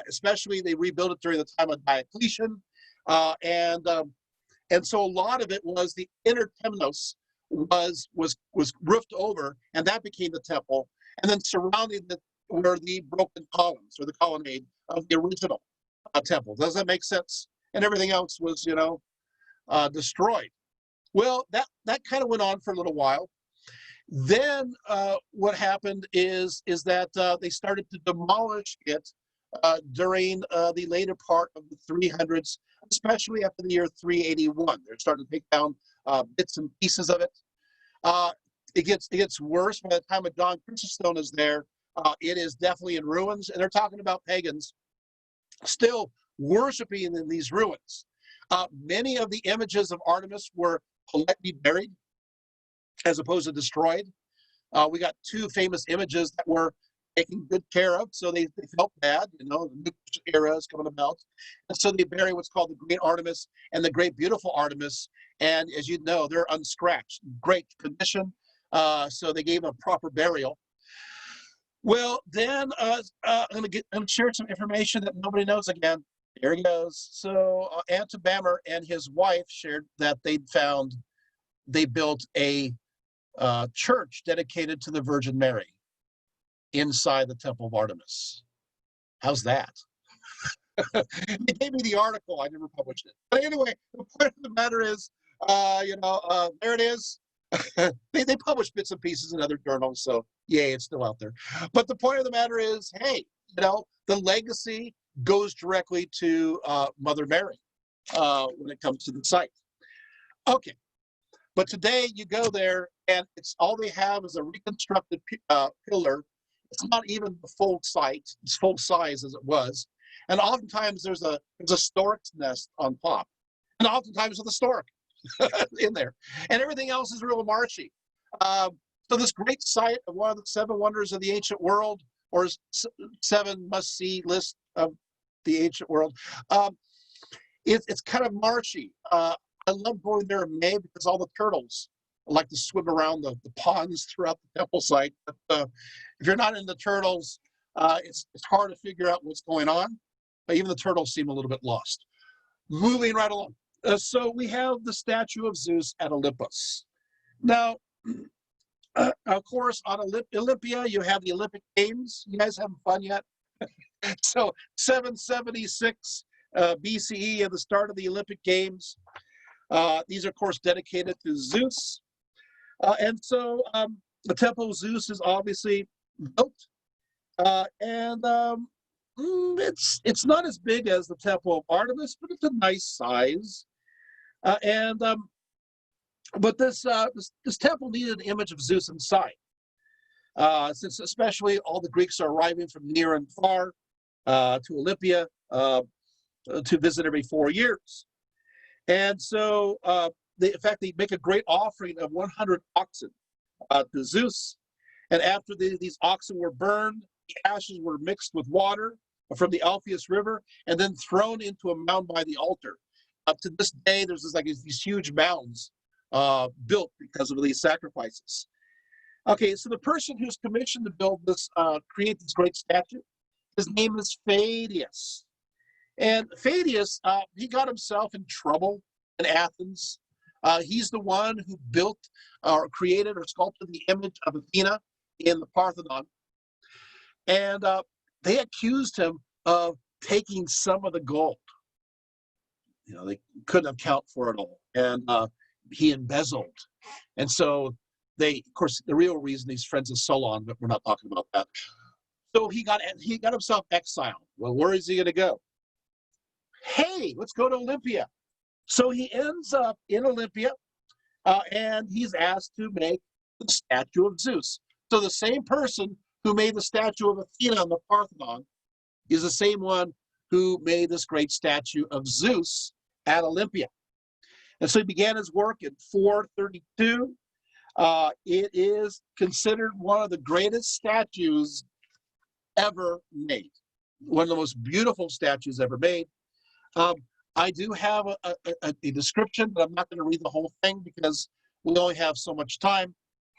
Speaker 2: Especially they rebuilt it during the time of Diocletian, and so a lot of it was the inner temenos was roofed over, and that became the temple, and then surrounding it were the broken columns or the colonnade of the original temple. Does that make sense? And everything else was, destroyed. Well, that kind of went on for a little while. Then what happened is that they started to demolish it during the later part of the 300s, especially after the year 381. They're starting to take down bits and pieces of it. It gets worse by the time of John Chrysostom is there. It is definitely in ruins, and they're talking about pagans still worshiping in these ruins. Many of the images of Artemis were politely buried as opposed to destroyed. We got two famous images that were taken good care of, so they felt bad, the new era is coming about. And so they bury what's called the Great Artemis and the Great Beautiful Artemis. And as you know, they're unscratched, great condition. So they gave them a proper burial. Well, then I'm going to share some information that nobody knows again. Here he goes. So Antipater and his wife shared that they built a church dedicated to the Virgin Mary inside the Temple of Artemis. How's that? They gave me the article. I never published it. But anyway, the point of the matter is, there it is. they publish bits and pieces in other journals, so yay, it's still out there. But the point of the matter is, hey, the legacy goes directly to Mother Mary when it comes to the site. Okay, but today you go there and it's all they have is a reconstructed pillar. It's not even the full site, it's full size as it was. And oftentimes there's a stork's nest on top, and oftentimes with a stork in there, and everything else is real marshy. So this great site of one of the 7 wonders of the ancient world, or 7 must-see list of the ancient world, it's kind of marshy. I love going there in May because all the turtles like to swim around the ponds throughout the temple site. But if you're not into turtles, it's hard to figure out what's going on. Even the turtles seem a little bit lost. Moving right along. So we have the statue of Zeus at Olympus. Now, of course, on Olympia, you have the Olympic Games. You guys having fun yet? So 776 BCE at the start of the Olympic Games. These are, of course, dedicated to Zeus. And so the Temple of Zeus is obviously built. It's not as big as the Temple of Artemis, but it's a nice size. But this temple needed an image of Zeus inside, since especially all the Greeks are arriving from near and far to Olympia to visit every 4 years. And so, in fact, they make a great offering of 100 oxen to Zeus. And after these oxen were burned, the ashes were mixed with water from the Alpheus River and then thrown into a mound by the altar. Up to this day, there's these huge mounds built because of these sacrifices. Okay, so the person who's commissioned to build this, create this great statue, his name is Phidias. And Phidias, he got himself in trouble in Athens. He's the one who built or created or sculpted the image of Athena in the Parthenon. And they accused him of taking some of the gold. They couldn't account for it all. And he embezzled. And so of course, the real reason he's friends with Solon, but we're not talking about that. So he got himself exiled. Well, where is he going to go? Hey, let's go to Olympia. So he ends up in Olympia, and he's asked to make the statue of Zeus. So the same person who made the statue of Athena on the Parthenon is the same one who made this great statue of Zeus at Olympia. And so he began his work in 432. It is considered one of the greatest statues ever made. One of the most beautiful statues ever made. I do have a description, but I'm not going to read the whole thing because we only have so much time.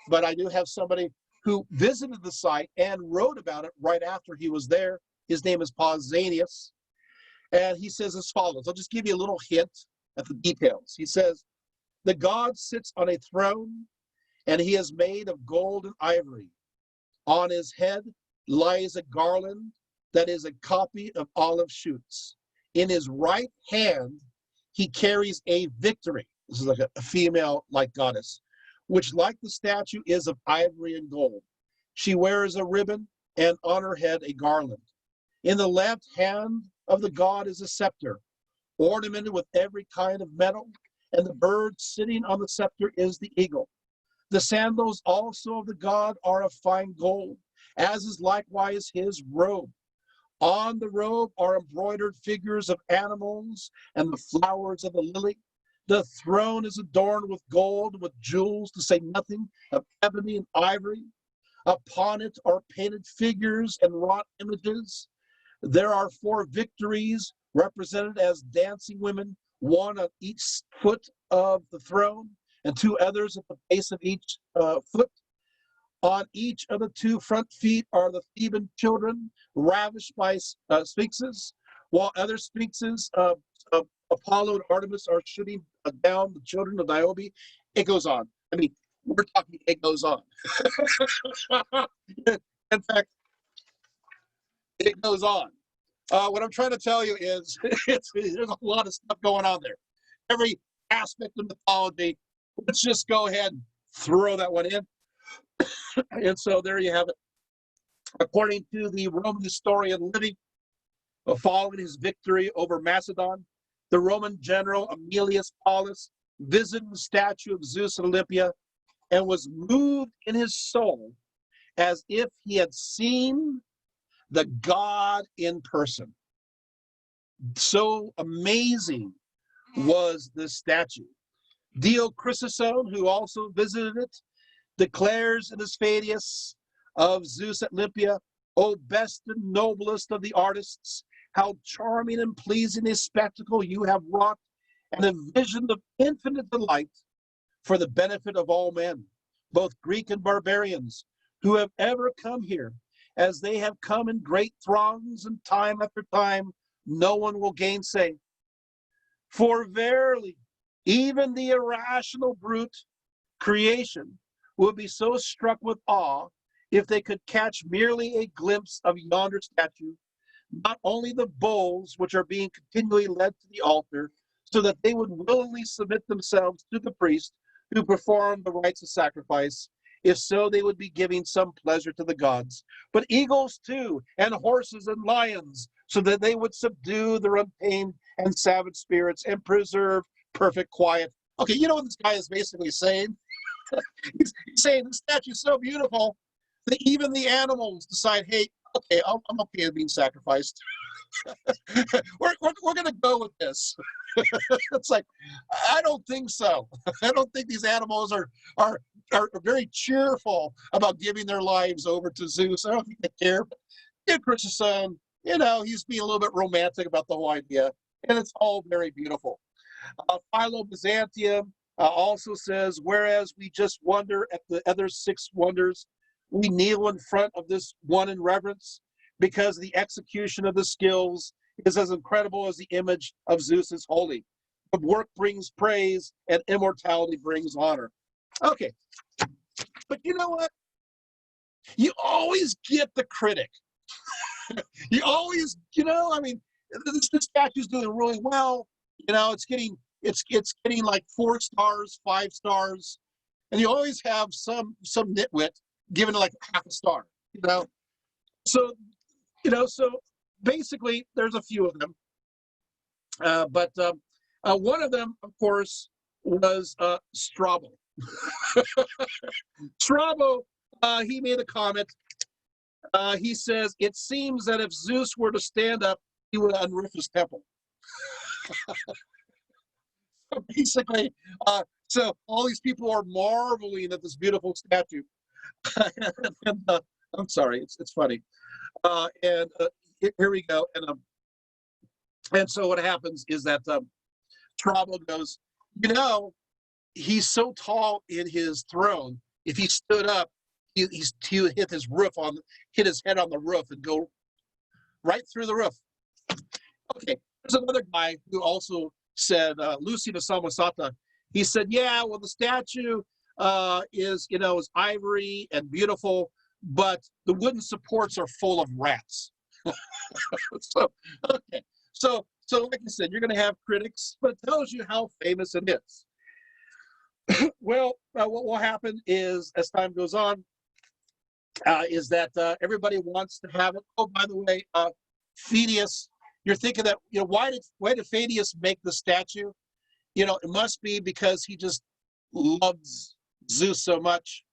Speaker 2: But I do have somebody who visited the site and wrote about it right after he was there. His name is Pausanias. And he says as follows. I'll just give you a little hint at the details. He says, the god sits on a throne, and he is made of gold and ivory. On his head lies a garland that is a copy of olive shoots. In his right hand, he carries a victory. This is like a female-like goddess, which, like the statue, is of ivory and gold. She wears a ribbon, and on her head a garland. In the left hand of the god is a scepter, ornamented with every kind of metal, and the bird sitting on the scepter is the eagle. The sandals also of the god are of fine gold, as is likewise his robe. On the robe are embroidered figures of animals and the flowers of the lily. The throne is adorned with gold, with jewels, to say nothing of ebony and ivory. Upon it are painted figures and wrought images. There are 4 victories represented as dancing women, one on each foot of the throne, and 2 others at the base of each foot. On each of the 2 front feet are the Theban children, ravished by sphinxes, while other sphinxes, Apollo and Artemis, are shooting down the children of Niobe. It goes on. I mean, we're talking, it goes on. In fact, it goes on. What I'm trying to tell you is there's a lot of stuff going on there. Every aspect of mythology, let's just go ahead and throw that one in. And so there you have it. According to the Roman historian Livy, following his victory over Macedon, the Roman general Aemilius Paulus visited the statue of Zeus at Olympia and was moved in his soul as if he had seen the god in person. So amazing was this statue. Dio Chrysostom, who also visited it, declares in his Pheidias of Zeus at Olympia, "O best and noblest of the artists, how charming and pleasing a spectacle you have wrought, and a vision of infinite delight for the benefit of all men, both Greek and barbarians, who have ever come here, as they have come in great throngs, and time after time no one will gainsay. For verily, even the irrational brute creation would be so struck with awe if they could catch merely a glimpse of yonder statue, not only the bulls which are being continually led to the altar, so that they would willingly submit themselves to the priest who performed the rites of sacrifice. If so, they would be giving some pleasure to the gods, but eagles too, and horses and lions, so that they would subdue their untamed and savage spirits and preserve perfect quiet." Okay, you know what this guy is basically saying? He's saying the statue is so beautiful that even the animals decide, hey, okay, I'm okay with being sacrificed. we're going to go with this. It's like, I don't think so. I don't think these animals are very cheerful about giving their lives over to Zeus. I don't think they care. Yeah, Chrysostom, he's being a little bit romantic about the whole idea, and it's all very beautiful. Philo Byzantium also says, "Whereas we just wonder at the other 6 wonders, we kneel in front of this one in reverence, because the execution of the skills is as incredible as the image of Zeus is holy. The work brings praise, and immortality brings honor." Okay, but you know what? You always get the critic. You always, this statue's doing really well. It's getting like 4 stars, 5 stars, and you always have some nitwit giving it like half a star. So basically, there's a few of them, but one of them, of course, was Strabo. Strabo, he made a comment. He says, "It seems that if Zeus were to stand up, he would unroof his temple." So basically, so all these people are marveling at this beautiful statue. And, I'm sorry, it's funny. And here we go. And so what happens is that Strabo goes, he's so tall in his throne. If he stood up, he would hit his head on the roof and go right through the roof. Okay, there's another guy who also said, Lucian of Samosata. He said, "Yeah, well, the statue is ivory and beautiful, but the wooden supports are full of rats." So like I said, you're going to have critics, but it tells you how famous it is. Well, what will happen is, as time goes on, is that everybody wants to have it. Oh, by the way, Phidias, you're thinking that, why did Phidias make the statue? It must be because he just loves Zeus so much.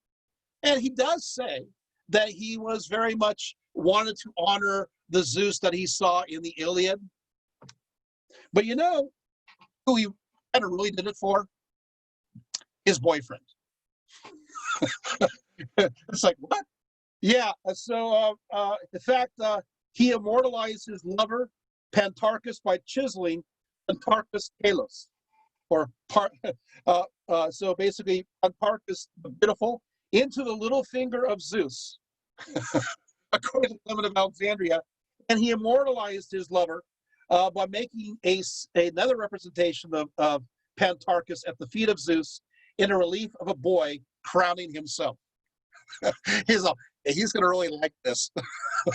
Speaker 2: And he does say that he was very much wanted to honor the Zeus that he saw in the Iliad. But who he kind of really did it for? His boyfriend. It's like, what? Yeah. In fact, he immortalized his lover Pantarchus by chiseling Pantarchus Kalos, or so basically Pantarchus the beautiful into the little finger of Zeus, according to Clement of Alexandria, and he immortalized his lover by making another representation of Pantarchus at the feet of Zeus in a relief of a boy crowning himself. He's going to really like this.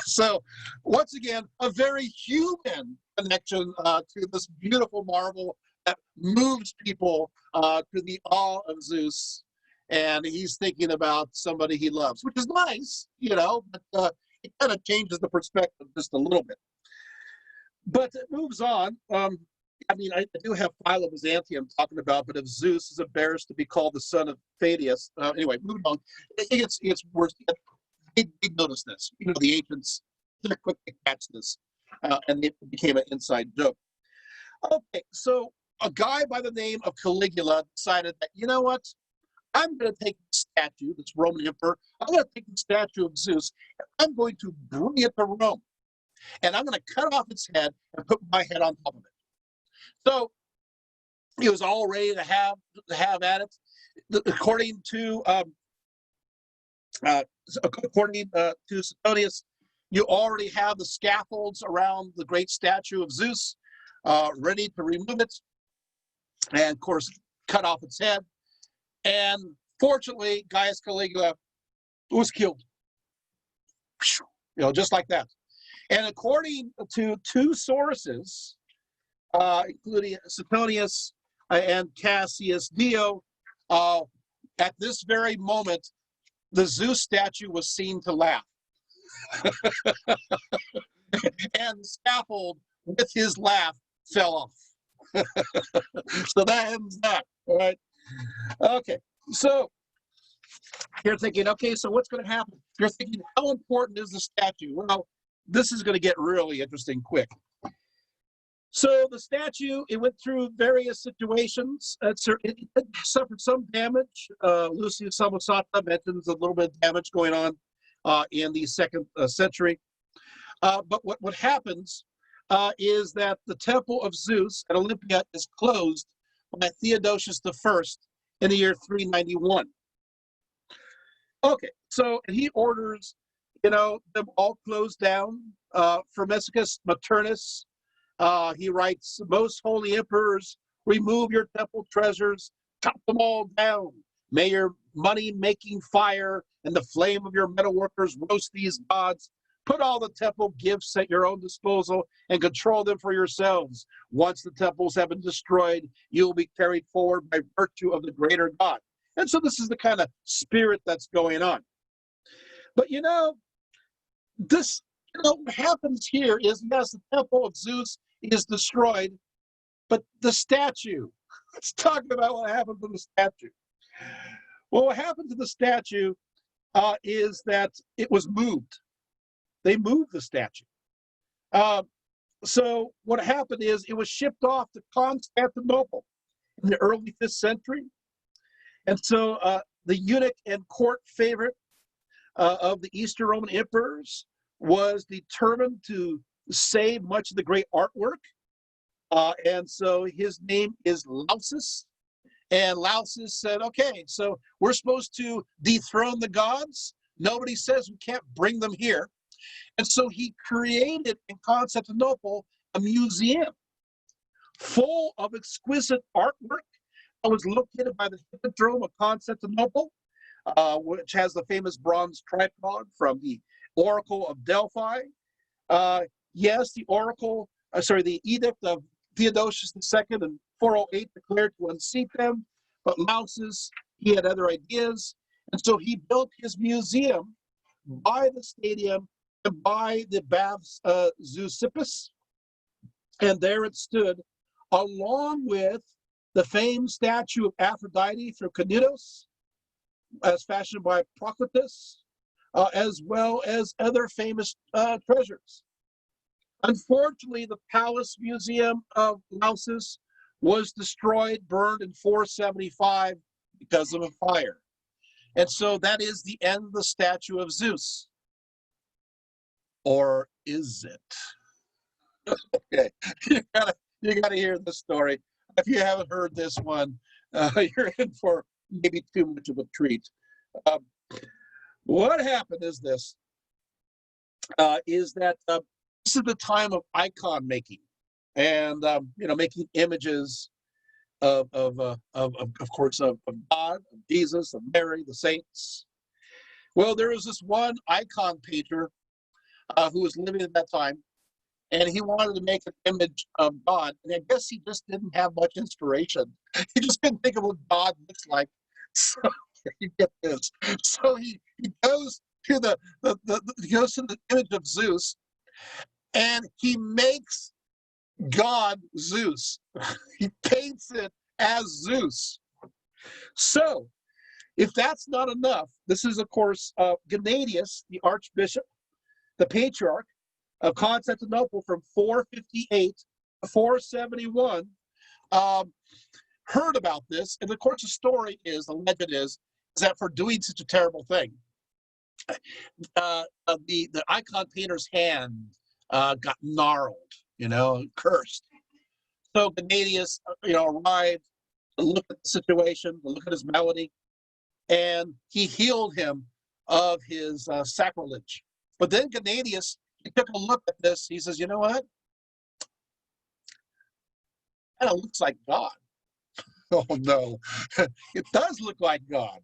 Speaker 2: So, once again, a very human connection to this beautiful marvel that moves people to the awe of Zeus. And he's thinking about somebody he loves, which is nice, but it kind of changes the perspective just a little bit. But it moves on. I do have Philo of Byzantium talking about, but if Zeus is embarrassed to be called the son of Thaddeus. Anyway, moving on. It gets worse. They notice this. The ancients, they're quick to catch this, and it became an inside joke. Okay, so a guy by the name of Caligula decided that, you know what? I'm going to take the statue, this Roman emperor, I'm going to take the statue of Zeus, and I'm going to bring it to Rome. And I'm going to cut off its head and put my head on top of it. So he was all ready to have at it. According to Suetonius, you already have the scaffolds around the great statue of Zeus, ready to remove it, and of course cut off its head. And fortunately, Gaius Caligula was killed, just like that. And according to two sources, including Suetonius and Cassius Dio, at this very moment, the Zeus statue was seen to laugh. And the scaffold with his laugh fell off. So that ends that, all right? Okay, so you're thinking, okay, so what's going to happen? You're thinking, how important is the statue? Well, this is going to get really interesting quick. So the statue, it went through various situations. It suffered some damage. Lucius Samosata mentions a little bit of damage going on in the 2nd century. But what happens is that the Temple of Zeus at Olympia is closed by Theodosius I in the year 391. Okay, so he orders, them all closed down. Firmicus Maternus, he writes, "Most holy emperors, remove your temple treasures, cut them all down. May your money-making fire and the flame of your metalworkers roast these gods. Put all the temple gifts at your own disposal and control them for yourselves. Once the temples have been destroyed, you will be carried forward by virtue of the greater God." And so this is the kind of spirit that's going on. But what happens here is, yes, the Temple of Zeus is destroyed, but the statue, let's talk about what happened to the statue. Well, what happened to the statue is that it was moved. They moved the statue. So what happened is it was shipped off to Constantinople in the early 5th century. And so the eunuch and court favorite of the Eastern Roman emperors was determined to save much of the great artwork. And so his name is Lausus. And Lausus said, okay, so we're supposed to dethrone the gods. Nobody says we can't bring them here. And so he created in Constantinople a museum full of exquisite artwork that was located by the Hippodrome of Constantinople, which has the famous bronze tripod from the Oracle of Delphi. Yes, the edict of Theodosius II in 408 declared to unseat them, but Lausus, he had other ideas. And so he built his museum by the stadium and by the baths Zeuxippus. And there it stood, along with the famed statue of Aphrodite from Canidos, as fashioned by Procletus, as well as other famous treasures. Unfortunately, the Palace Museum of Lausus was destroyed, burned in 475 because of a fire. And so that is the end of the statue of Zeus. or is it? Okay, you gotta hear this story. If you haven't heard this one, you're in for maybe too much of a treat. What happened is this: is that this is the time of icon making, and making images of course of God, of Jesus, of Mary, the saints. Well, there was this one icon painter who was living at that time, and he wanted to make an image of God, and I guess he just didn't have much inspiration. He just couldn't think of what God looks like. So you get this. So he goes to the image of Zeus, and he makes God Zeus. He paints it as Zeus. So, if that's not enough, this is, of course, Gennadius, the archbishop, the patriarch of Constantinople from 458 to 471, heard about this. And, of course, the legend is that for doing such a terrible thing, the icon painter's hand got gnarled, cursed. So Gennadius, arrived to look at the situation, to look at his malady, and he healed him of his sacrilege. But then Gennadius, he took a look at this. He says, you know what? Kind of looks like God. Oh, no. It does look like God,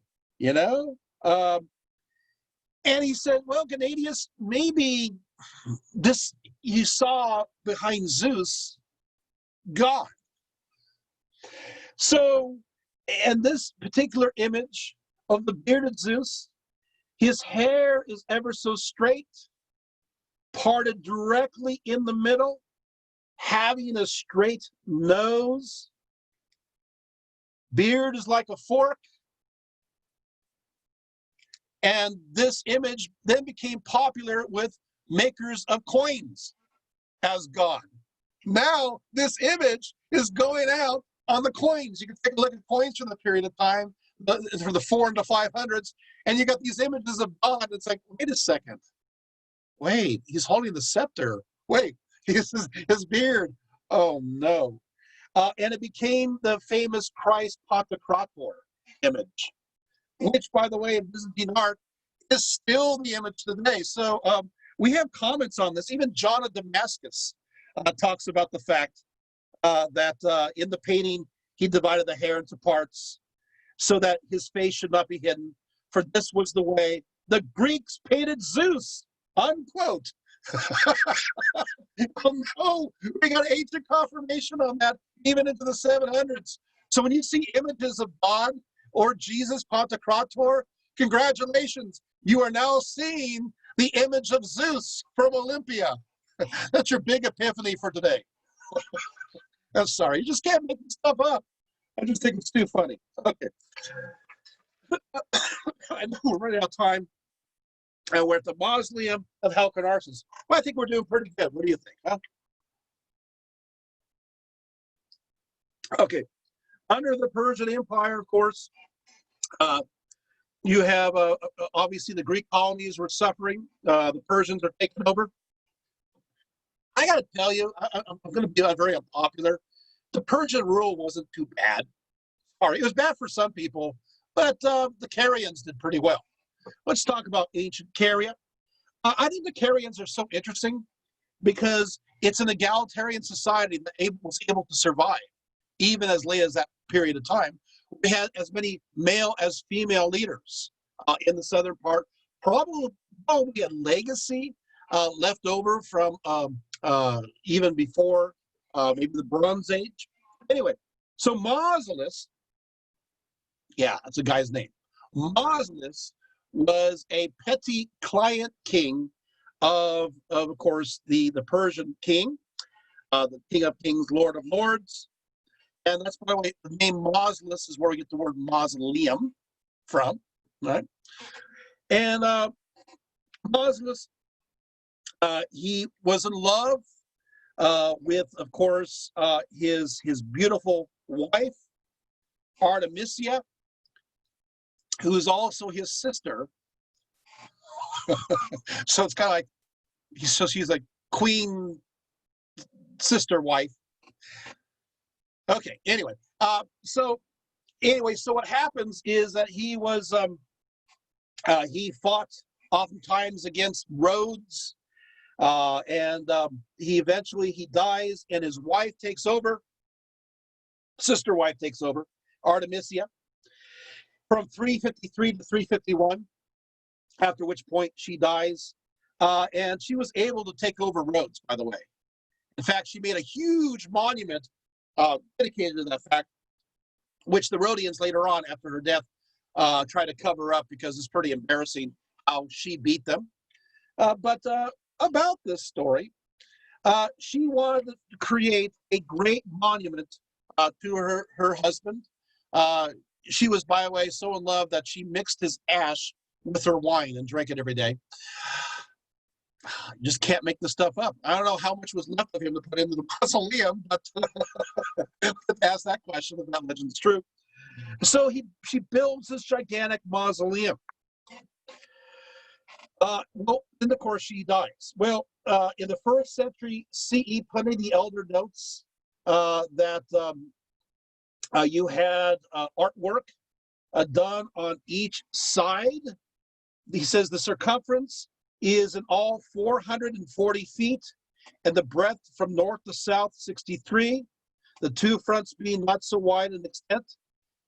Speaker 2: And he said, well, Gennadius, maybe this you saw behind Zeus, God. So, and this particular image of the bearded Zeus, his hair is ever so straight, parted directly in the middle, having a straight nose. Beard is like a fork. And this image then became popular with makers of coins as God. Now, this image is going out on the coins. You can take a look at coins from the period of time, from the 400s and the 500s, and you got these images of God. It's like, wait a second. Wait, he's holding the scepter. Wait, his beard. Oh, no. And it became the famous Christ Pantocrator image, which, by the way, in Byzantine art is still the image today. So we have comments on this. Even John of Damascus talks about the fact that in the painting, he divided the hair into parts so that his face should not be hidden, for this was the way the Greeks painted Zeus, unquote. Oh, no, we got ancient confirmation on that, even into the 700s. So when you see images of God or Jesus Pantocrator, congratulations, you are now seeing the image of Zeus from Olympia. That's your big epiphany for today. I'm sorry, you just can't make this stuff up. I just think it's too funny. Okay. I know we're running out of time. And we're at the Mausoleum of Halicarnassus. Well, I think we're doing pretty good. What do you think, huh? Okay. Under the Persian Empire, of course, you have obviously the Greek colonies were suffering. The Persians are taking over. I got to tell you, I'm going to be very unpopular. The Persian rule wasn't too bad. Sorry, it was bad for some people, but the Carians did pretty well. Let's talk about ancient Caria. I think the Carians are so interesting because it's an egalitarian society that was able to survive, even as late as that period of time. We had as many male as female leaders in the southern part, probably a legacy left over from even before maybe the Bronze Age. Anyway, so Mausolus, yeah, that's a guy's name. Mausolus was a petty client king of course, the Persian king, the King of Kings, Lord of Lords. And that's, by the way, the name Mausolus is where we get the word mausoleum from, right? And Mausolus, he was in love with, of course, his beautiful wife, Artemisia, who is also his sister. So it's kind of like so she's a queen sister wife. Okay, anyway, so what happens is that he was he fought oftentimes against Rhodes, and he eventually dies, and his wife takes over, sister wife takes over, Artemisia, from 353 to 351, after which point she dies, and she was able to take over Rhodes, by the way. In fact, she made a huge monument dedicated to that fact, which the Rhodians later on, after her death, try to cover up because it's pretty embarrassing how she beat them. But about this story, she wanted to create a great monument to her husband. She was, by the way, so in love that she mixed his ash with her wine and drank it every day. Just can't make this stuff up. I don't know how much was left of him to put into the mausoleum, but ask that question if that legend's true. So she builds this gigantic mausoleum. Well, then of course she dies. Well, in the 1st century CE, Pliny the Elder notes that you had artwork done on each side. He says the circumference is in all 440 feet, and the breadth from north to south 63, the two fronts being not so wide in extent.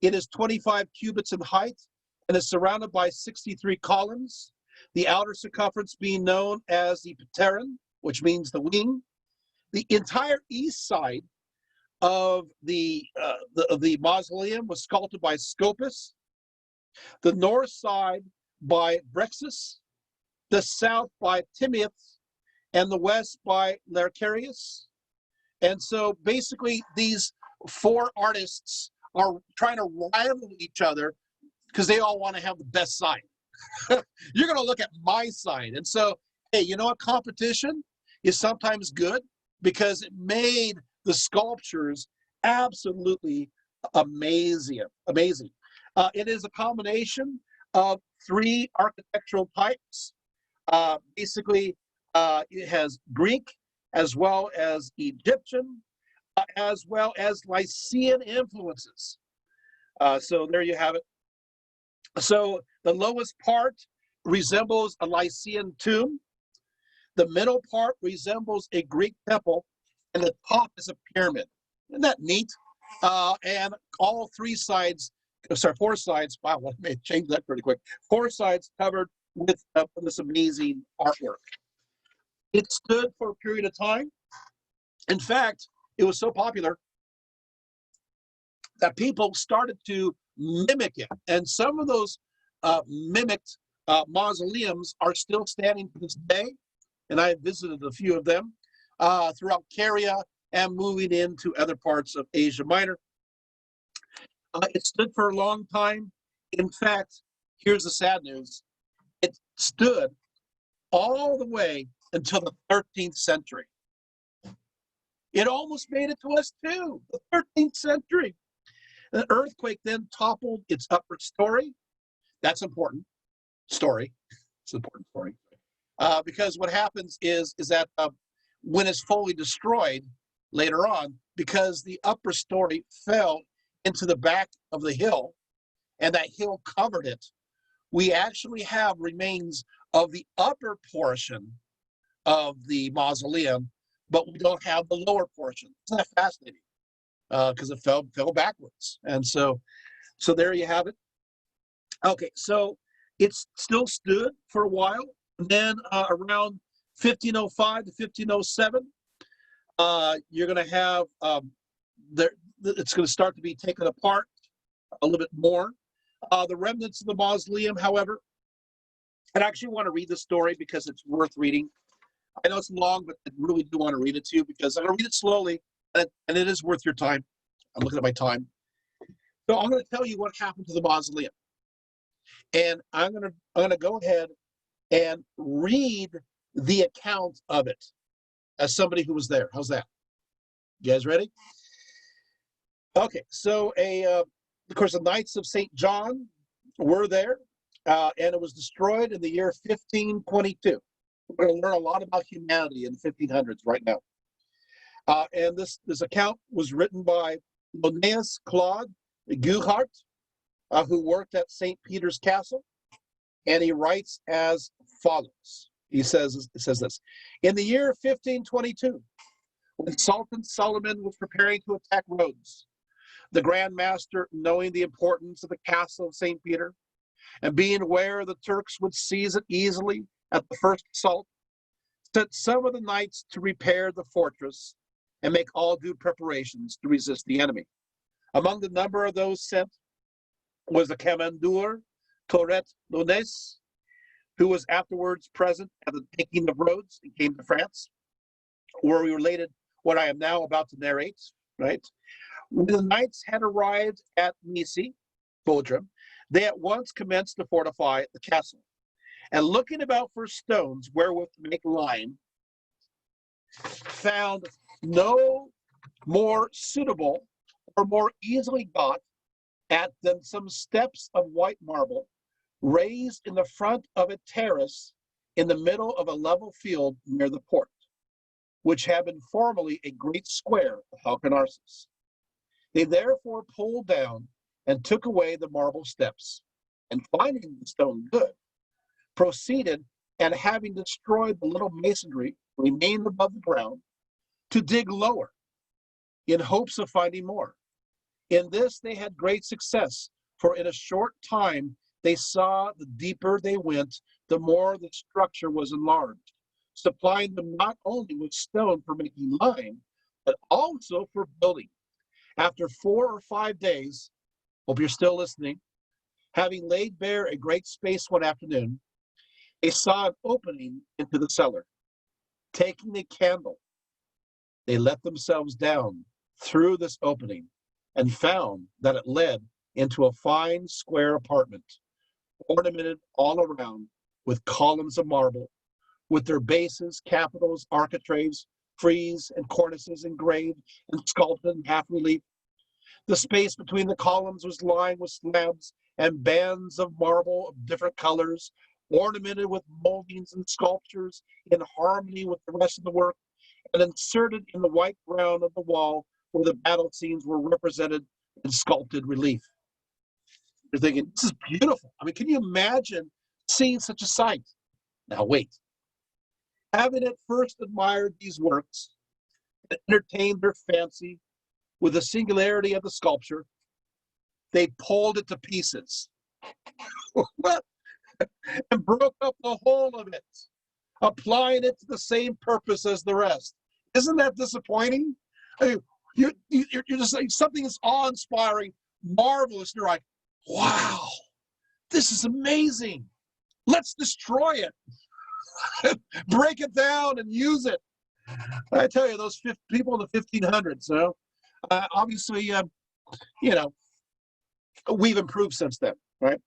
Speaker 2: It is 25 cubits in height and is surrounded by 63 columns, the outer circumference being known as the pteron, which means the wing. The entire east side of the mausoleum was sculpted by Scopas, the north side by Brexus, the south by Timotheus, and the west by Lercarius. And so basically these 4 artists are trying to rival each other because they all want to have the best side. You're going to look at my side. And so, hey, you know what? Competition is sometimes good because it made the sculptures absolutely amazing. It is a combination of 3 architectural types. Basically, it has Greek as well as Egyptian, as well as Lycian influences. So there you have it. So the lowest part resembles a Lycian tomb. The middle part resembles a Greek temple, and the top is a pyramid. Isn't that neat? And all 4 sides, wow, I may change that pretty quick. 4 sides covered with this amazing artwork. It stood for a period of time. In fact, it was so popular that people started to mimic it. And some of those mimicked mausoleums are still standing to this day. And I visited a few of them throughout Caria and moving into other parts of Asia Minor. It stood for a long time. In fact, here's the sad news. It stood all the way until the 13th century. It almost made it to us too, the 13th century. An earthquake then toppled its upper story. That's important. Story. It's an important story. Because what happens is that when it's fully destroyed later on, because the upper story fell into the back of the hill and that hill covered it, we actually have remains of the upper portion of the mausoleum, but we don't have the lower portion. Isn't that fascinating? Because it fell backwards. And so there you have it. Okay, so it still stood for a while. And then around 1505 to 1507, you're going to have, it's going to start to be taken apart a little bit more. The remnants of the mausoleum, however, and I actually want to read this story because it's worth reading. I know it's long, but I really do want to read it to you because I'm going to read it slowly, and it is worth your time. I'm looking at my time. So I'm going to tell you what happened to the mausoleum. And I'm going to go ahead and read the account of it as somebody who was there. How's that? You guys ready? Okay, so of course, the Knights of St. John were there, and it was destroyed in the year 1522. We're going to learn a lot about humanity in the 1500s right now. And this account was written by Linnaeus Claude Guhart, who worked at St. Peter's Castle, and he writes as follows. It says this: in the year 1522, when Sultan Suleiman was preparing to attack Rhodes, the Grand Master, knowing the importance of the castle of St. Peter, and being aware the Turks would seize it easily at the first assault, sent some of the knights to repair the fortress and make all due preparations to resist the enemy. Among the number of those sent was the Commander Tourette Lunes, who was afterwards present at the taking of Rhodes and came to France, where we related what I am now about to narrate, right? When the knights had arrived at Nisi, Bodrum, they at once commenced to fortify the castle. And looking about for stones wherewith to make lime, found no more suitable or more easily got at than some steps of white marble raised in the front of a terrace in the middle of a level field near the port, which had been formerly a great square of Halicarnassus. They therefore pulled down and took away the marble steps, and finding the stone good, proceeded, and having destroyed the little masonry remained above the ground, to dig lower, in hopes of finding more. In this they had great success, for in a short time they saw the deeper they went, the more the structure was enlarged, supplying them not only with stone for making lime, but also for building. After 4 or 5 days, hope you're still listening, having laid bare a great space one afternoon, they saw an opening into the cellar. Taking a candle, they let themselves down through this opening and found that it led into a fine square apartment, ornamented all around with columns of marble, with their bases, capitals, architraves, frieze, and cornices engraved and sculpted in half relief. The space between the columns was lined with slabs and bands of marble of different colors, ornamented with moldings and sculptures in harmony with the rest of the work, and inserted in the white ground of the wall where the battle scenes were represented in sculpted relief. You're thinking, this is beautiful. I mean, can you imagine seeing such a sight? Now wait. Having at first admired these works and entertained their fancy with the singularity of the sculpture, they pulled it to pieces and broke up the whole of it, applying it to the same purpose as the rest. Isn't that disappointing? I mean, you're just like, something is awe-inspiring, marvelous, and you're like, wow, this is amazing. Let's destroy it. Break it down and use it. I tell you, those people in the 1500s, obviously, we've improved since then, right?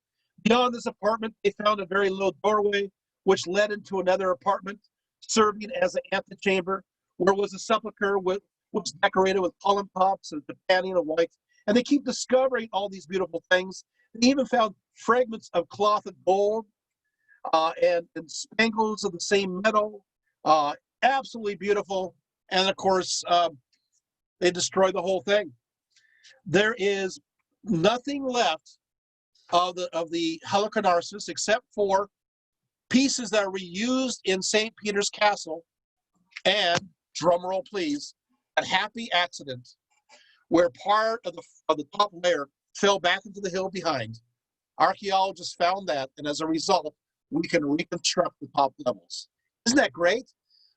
Speaker 2: Beyond this apartment, they found a very low doorway, which led into another apartment, serving as an antechamber, where was a sepulchre which was decorated with column tops and companion of white. And they keep discovering all these beautiful things. They even found fragments of cloth of gold and spangles of the same metal. Absolutely beautiful. And of course, they destroyed the whole thing. There is nothing left of the Halicarnassus except for pieces that are reused in St. Peter's Castle, and drumroll please, a happy accident where part of the top layer fell back into the hill behind. Archaeologists found that, and as a result, we can reconstruct the top levels. Isn't that great?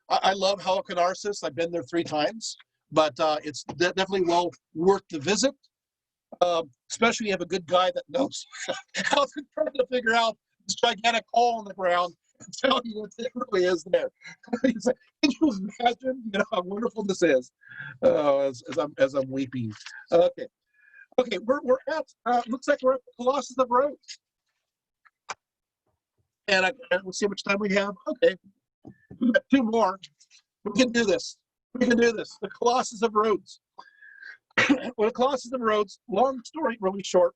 Speaker 2: I love Halicarnassus. I've been there 3 times, but it's definitely well worth the visit. Especially if you have a good guide that knows how to figure out this gigantic hole in the ground and tell you what it really is there. He's like, can you imagine, how wonderful this is? As I'm weeping. Okay, we're at looks like we're at the Colossus of Rhodes, and we'll see how much time we have. Okay, we got 2 more. We can do this. The Colossus of Rhodes. Well, the Colossus of Rhodes, long story, really short,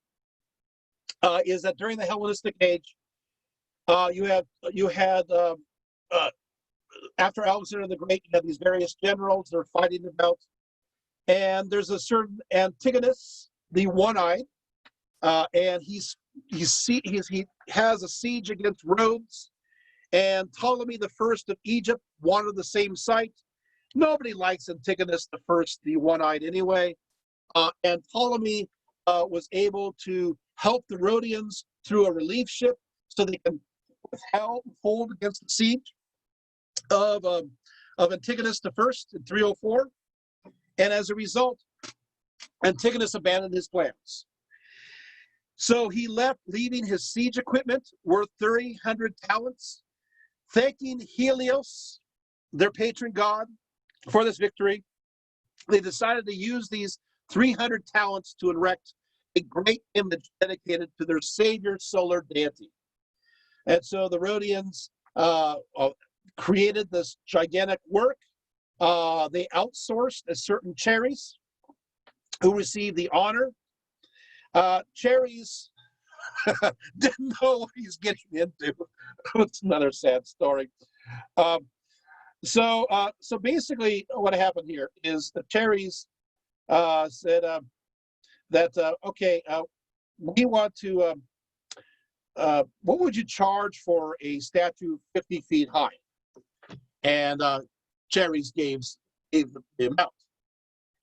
Speaker 2: is that during the Hellenistic age, you had after Alexander the Great, you have these various generals they're fighting about. And there's a certain Antigonus, the one-eyed, and he has a siege against Rhodes. And Ptolemy the First of Egypt wanted the same site. Nobody likes Antigonus the First, the one-eyed anyway. And Ptolemy was able to help the Rhodians through a relief ship so they can hold against the siege of Antigonus the First in 304. And as a result, Antigonus abandoned his plans. So he left, leaving his siege equipment worth 300 talents, thanking Helios, their patron god, for this victory. They decided to use these 300 talents to erect a great image dedicated to their savior, solar deity. And so the Rhodians created this gigantic work. They outsourced a certain Charis, who received the honor. Charis didn't know what he's getting into. It's another sad story. So basically, what happened here is the Charis said that okay, we want to. What would you charge for a statue 50 feet high? And Charis gave the amount.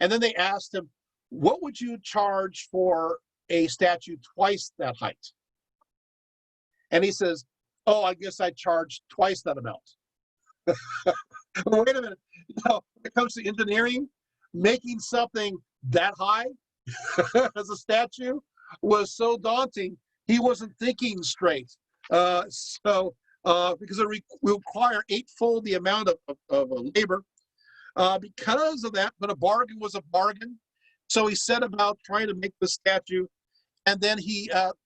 Speaker 2: And then they asked him, what would you charge for a statue twice that height? And he says, oh, I guess I charge twice that amount. Wait a minute. When it comes to engineering, making something that high as a statue was so daunting, he wasn't thinking straight. Because it will require eightfold the amount of labor. Because of that, but a bargain was a bargain. So he set about trying to make the statue, and then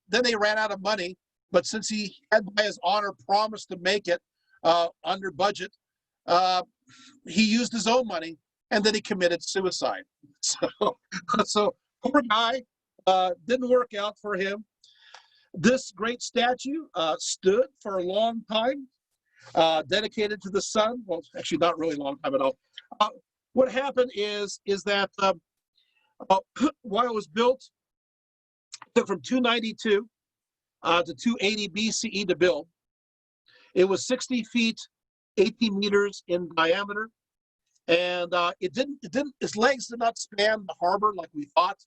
Speaker 2: then they ran out of money. But since he had by his honor promised to make it under budget, he used his own money, and then he committed suicide. So poor guy, didn't work out for him. This great statue stood for a long time, dedicated to the sun. Well, actually, not really a long time at all. What happened is that while it was built, it took from 292 to 280 BCE to build. It was 60 feet, 18 meters in diameter, and its legs did not span the harbor like we thought.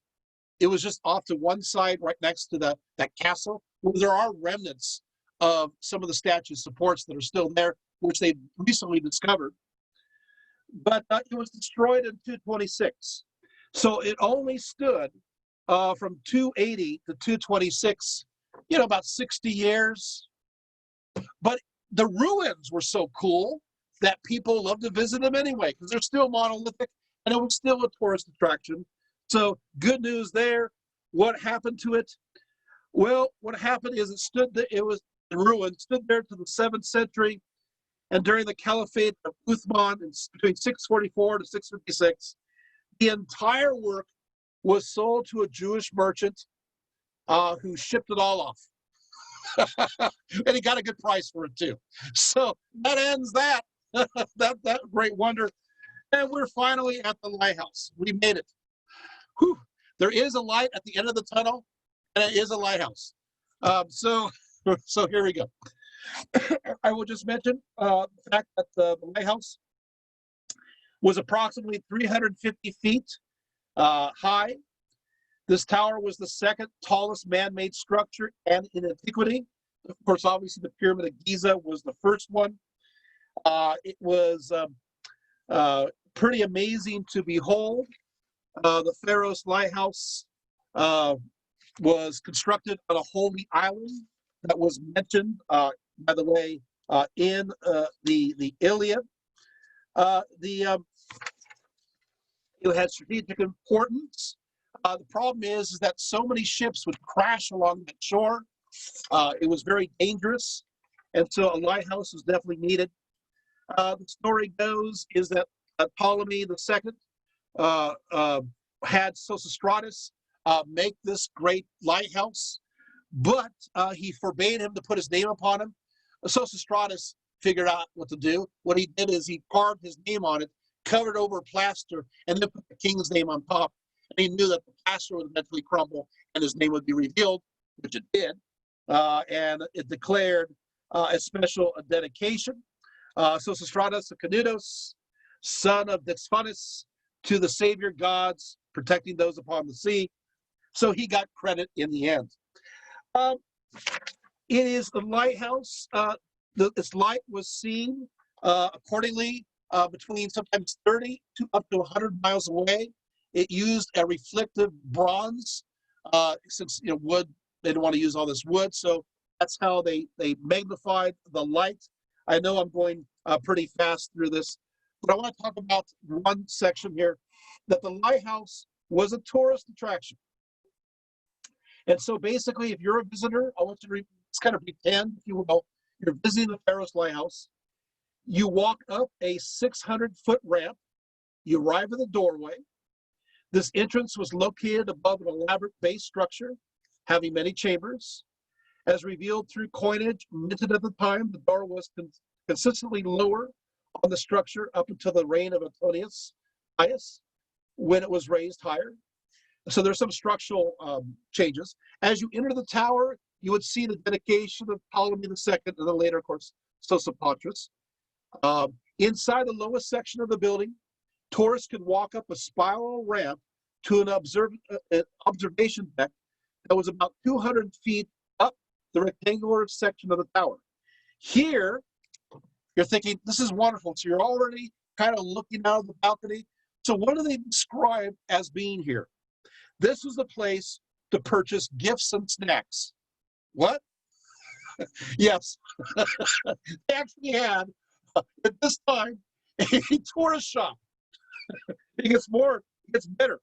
Speaker 2: It was just off to one side, right next to that castle. Well, there are remnants of some of the statue supports that are still there, which they recently discovered. But it was destroyed in 226. So it only stood from 280 to 226, about 60 years. But the ruins were so cool that people loved to visit them anyway, because they're still monolithic, and it was still a tourist attraction. So good news there. What happened to it? Well, what happened is it was in ruin, stood there to the 7th century, and during the Caliphate of Uthman, between 644 to 656, the entire work was sold to a Jewish merchant who shipped it all off. And he got a good price for it too. So that ends that, that great wonder. And we're finally at the lighthouse. We made it. Whew. There is a light at the end of the tunnel, and it is a lighthouse. So here we go. I will just mention the fact that the lighthouse was approximately 350 feet high. This tower was the second tallest man-made structure and in antiquity. Of course, obviously, the Pyramid of Giza was the first one. It was pretty amazing to behold. The Pharaohs Lighthouse was constructed on a holy island that was mentioned, by the way, in the Iliad. It had strategic importance. The problem is that so many ships would crash along that shore. It was very dangerous, and so a lighthouse was definitely needed. The story goes is that Ptolemy II had Sosistratus make this great lighthouse, but he forbade him to put his name upon him. Sosistratus figured out what to do. What he did is he carved his name on it, covered over plaster, and then put the king's name on top. And he knew that the plaster would eventually crumble and his name would be revealed, which it did. And it declared a special dedication. Sosistratus Canudos, son of Dexphanus, to the Savior gods, protecting those upon the sea. So he got credit in the end. It is the lighthouse. Its light was seen accordingly between sometimes 30 to up to 100 miles away. It used a reflective bronze, since wood, they didn't want to use all this wood, so that's how they magnified the light. I know I'm going pretty fast through this, but I want to talk about one section here, that the lighthouse was a tourist attraction. And so basically, if you're a visitor, I want you to just kind of pretend, if you will, you're visiting the Pharaohs Lighthouse. You walk up a 600-foot ramp. You arrive at the doorway. This entrance was located above an elaborate base structure, having many chambers. As revealed through coinage minted at the time, the door was consistently lower on the structure up until the reign of Antonius Pius, when it was raised higher. So there's some structural changes. As you enter the tower, you would see the dedication of Ptolemy II, and then later, of course, Sosopatris. Inside the lowest section of the building, tourists could walk up a spiral ramp to an observation deck that was about 200 feet up the rectangular section of the tower. Here, you're thinking, this is wonderful. So you're already kind of looking out of the balcony. So what do they describe as being here? This was the place to purchase gifts and snacks. What? Yes. They actually had, at this time, a tourist shop. It gets better.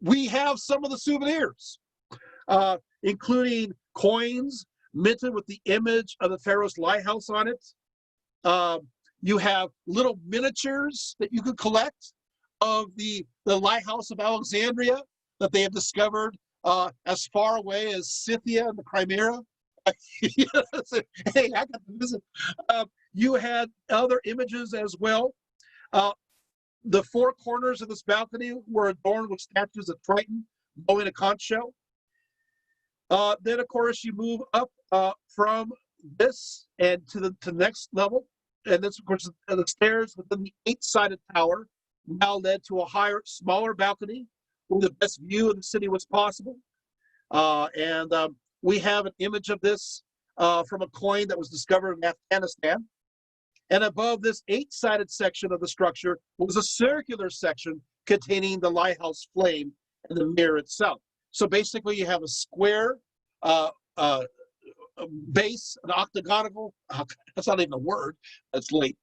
Speaker 2: We have some of the souvenirs, including coins minted with the image of the Pharaohs Lighthouse on it. You have little miniatures that you could collect of the lighthouse of Alexandria that they have discovered as far away as Scythia and the Crimea. Yes. Hey, I got to visit. You had other images as well. The four corners of this balcony were adorned with statues of Triton blowing a conch shell. Then, of course, you move up from this and to the next level. And this, of course, the stairs within the 8-sided tower now led to a higher, smaller balcony where the best view of the city was possible. We have an image of this from a coin that was discovered in Afghanistan. And above this 8-sided section of the structure was a circular section containing the lighthouse flame and the mirror itself. So basically you have a square base, an octagonal, that's not even a word, that's late,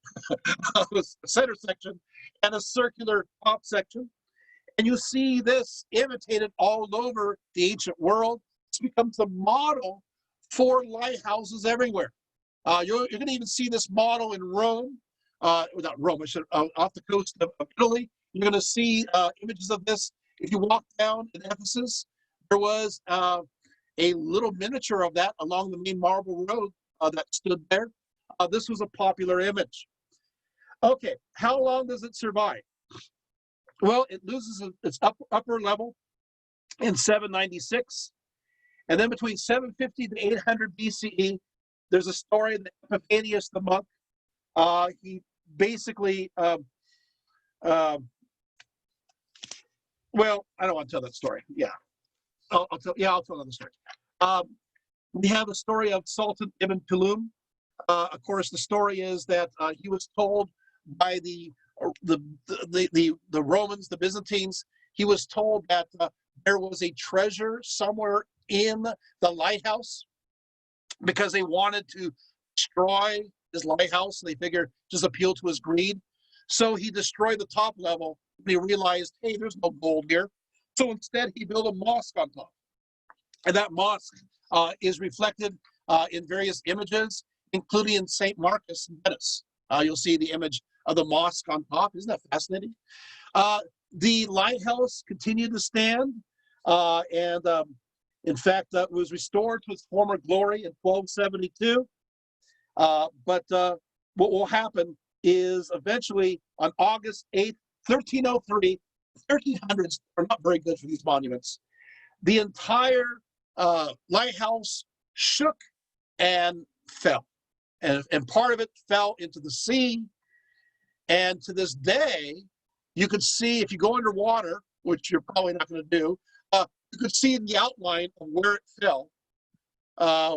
Speaker 2: a center section, and a circular top section. And you see this imitated all over the ancient world. This becomes the model for lighthouses everywhere. You're going to even see this model in Rome, not Rome, I should, off the coast of Italy. You're going to see images of this. If you walk down in Ephesus, there was a little miniature of that along the main marble road that stood there. This was a popular image. Okay, how long does it survive? Well, it loses its upper level in 796. And then between 750 to 800 BCE, there's a story that Epiphanius the monk, he basically, well, I don't want to tell that story. Yeah, I'll tell another story. We have the story of Sultan Ibn Tulum. Of course, the story is that he was told by the Romans, the Byzantines, he was told that there was a treasure somewhere in the lighthouse because they wanted to destroy his lighthouse. And they figured just appeal to his greed. So he destroyed the top level and he realized, hey, there's no gold here. So instead he built a mosque on top. And that mosque is reflected in various images, including in St. Marcus in Venice. You'll see the image of the mosque on top. Isn't that fascinating? The lighthouse continued to stand, and in fact, was restored to its former glory in 1272. But what will happen is eventually on August 8th, 1303, 1300s are not very good for these monuments. The entire lighthouse shook and fell. And part of it fell into the sea. And to this day, you could see, if you go underwater, which you're probably not going to do, you could see the outline of where it fell,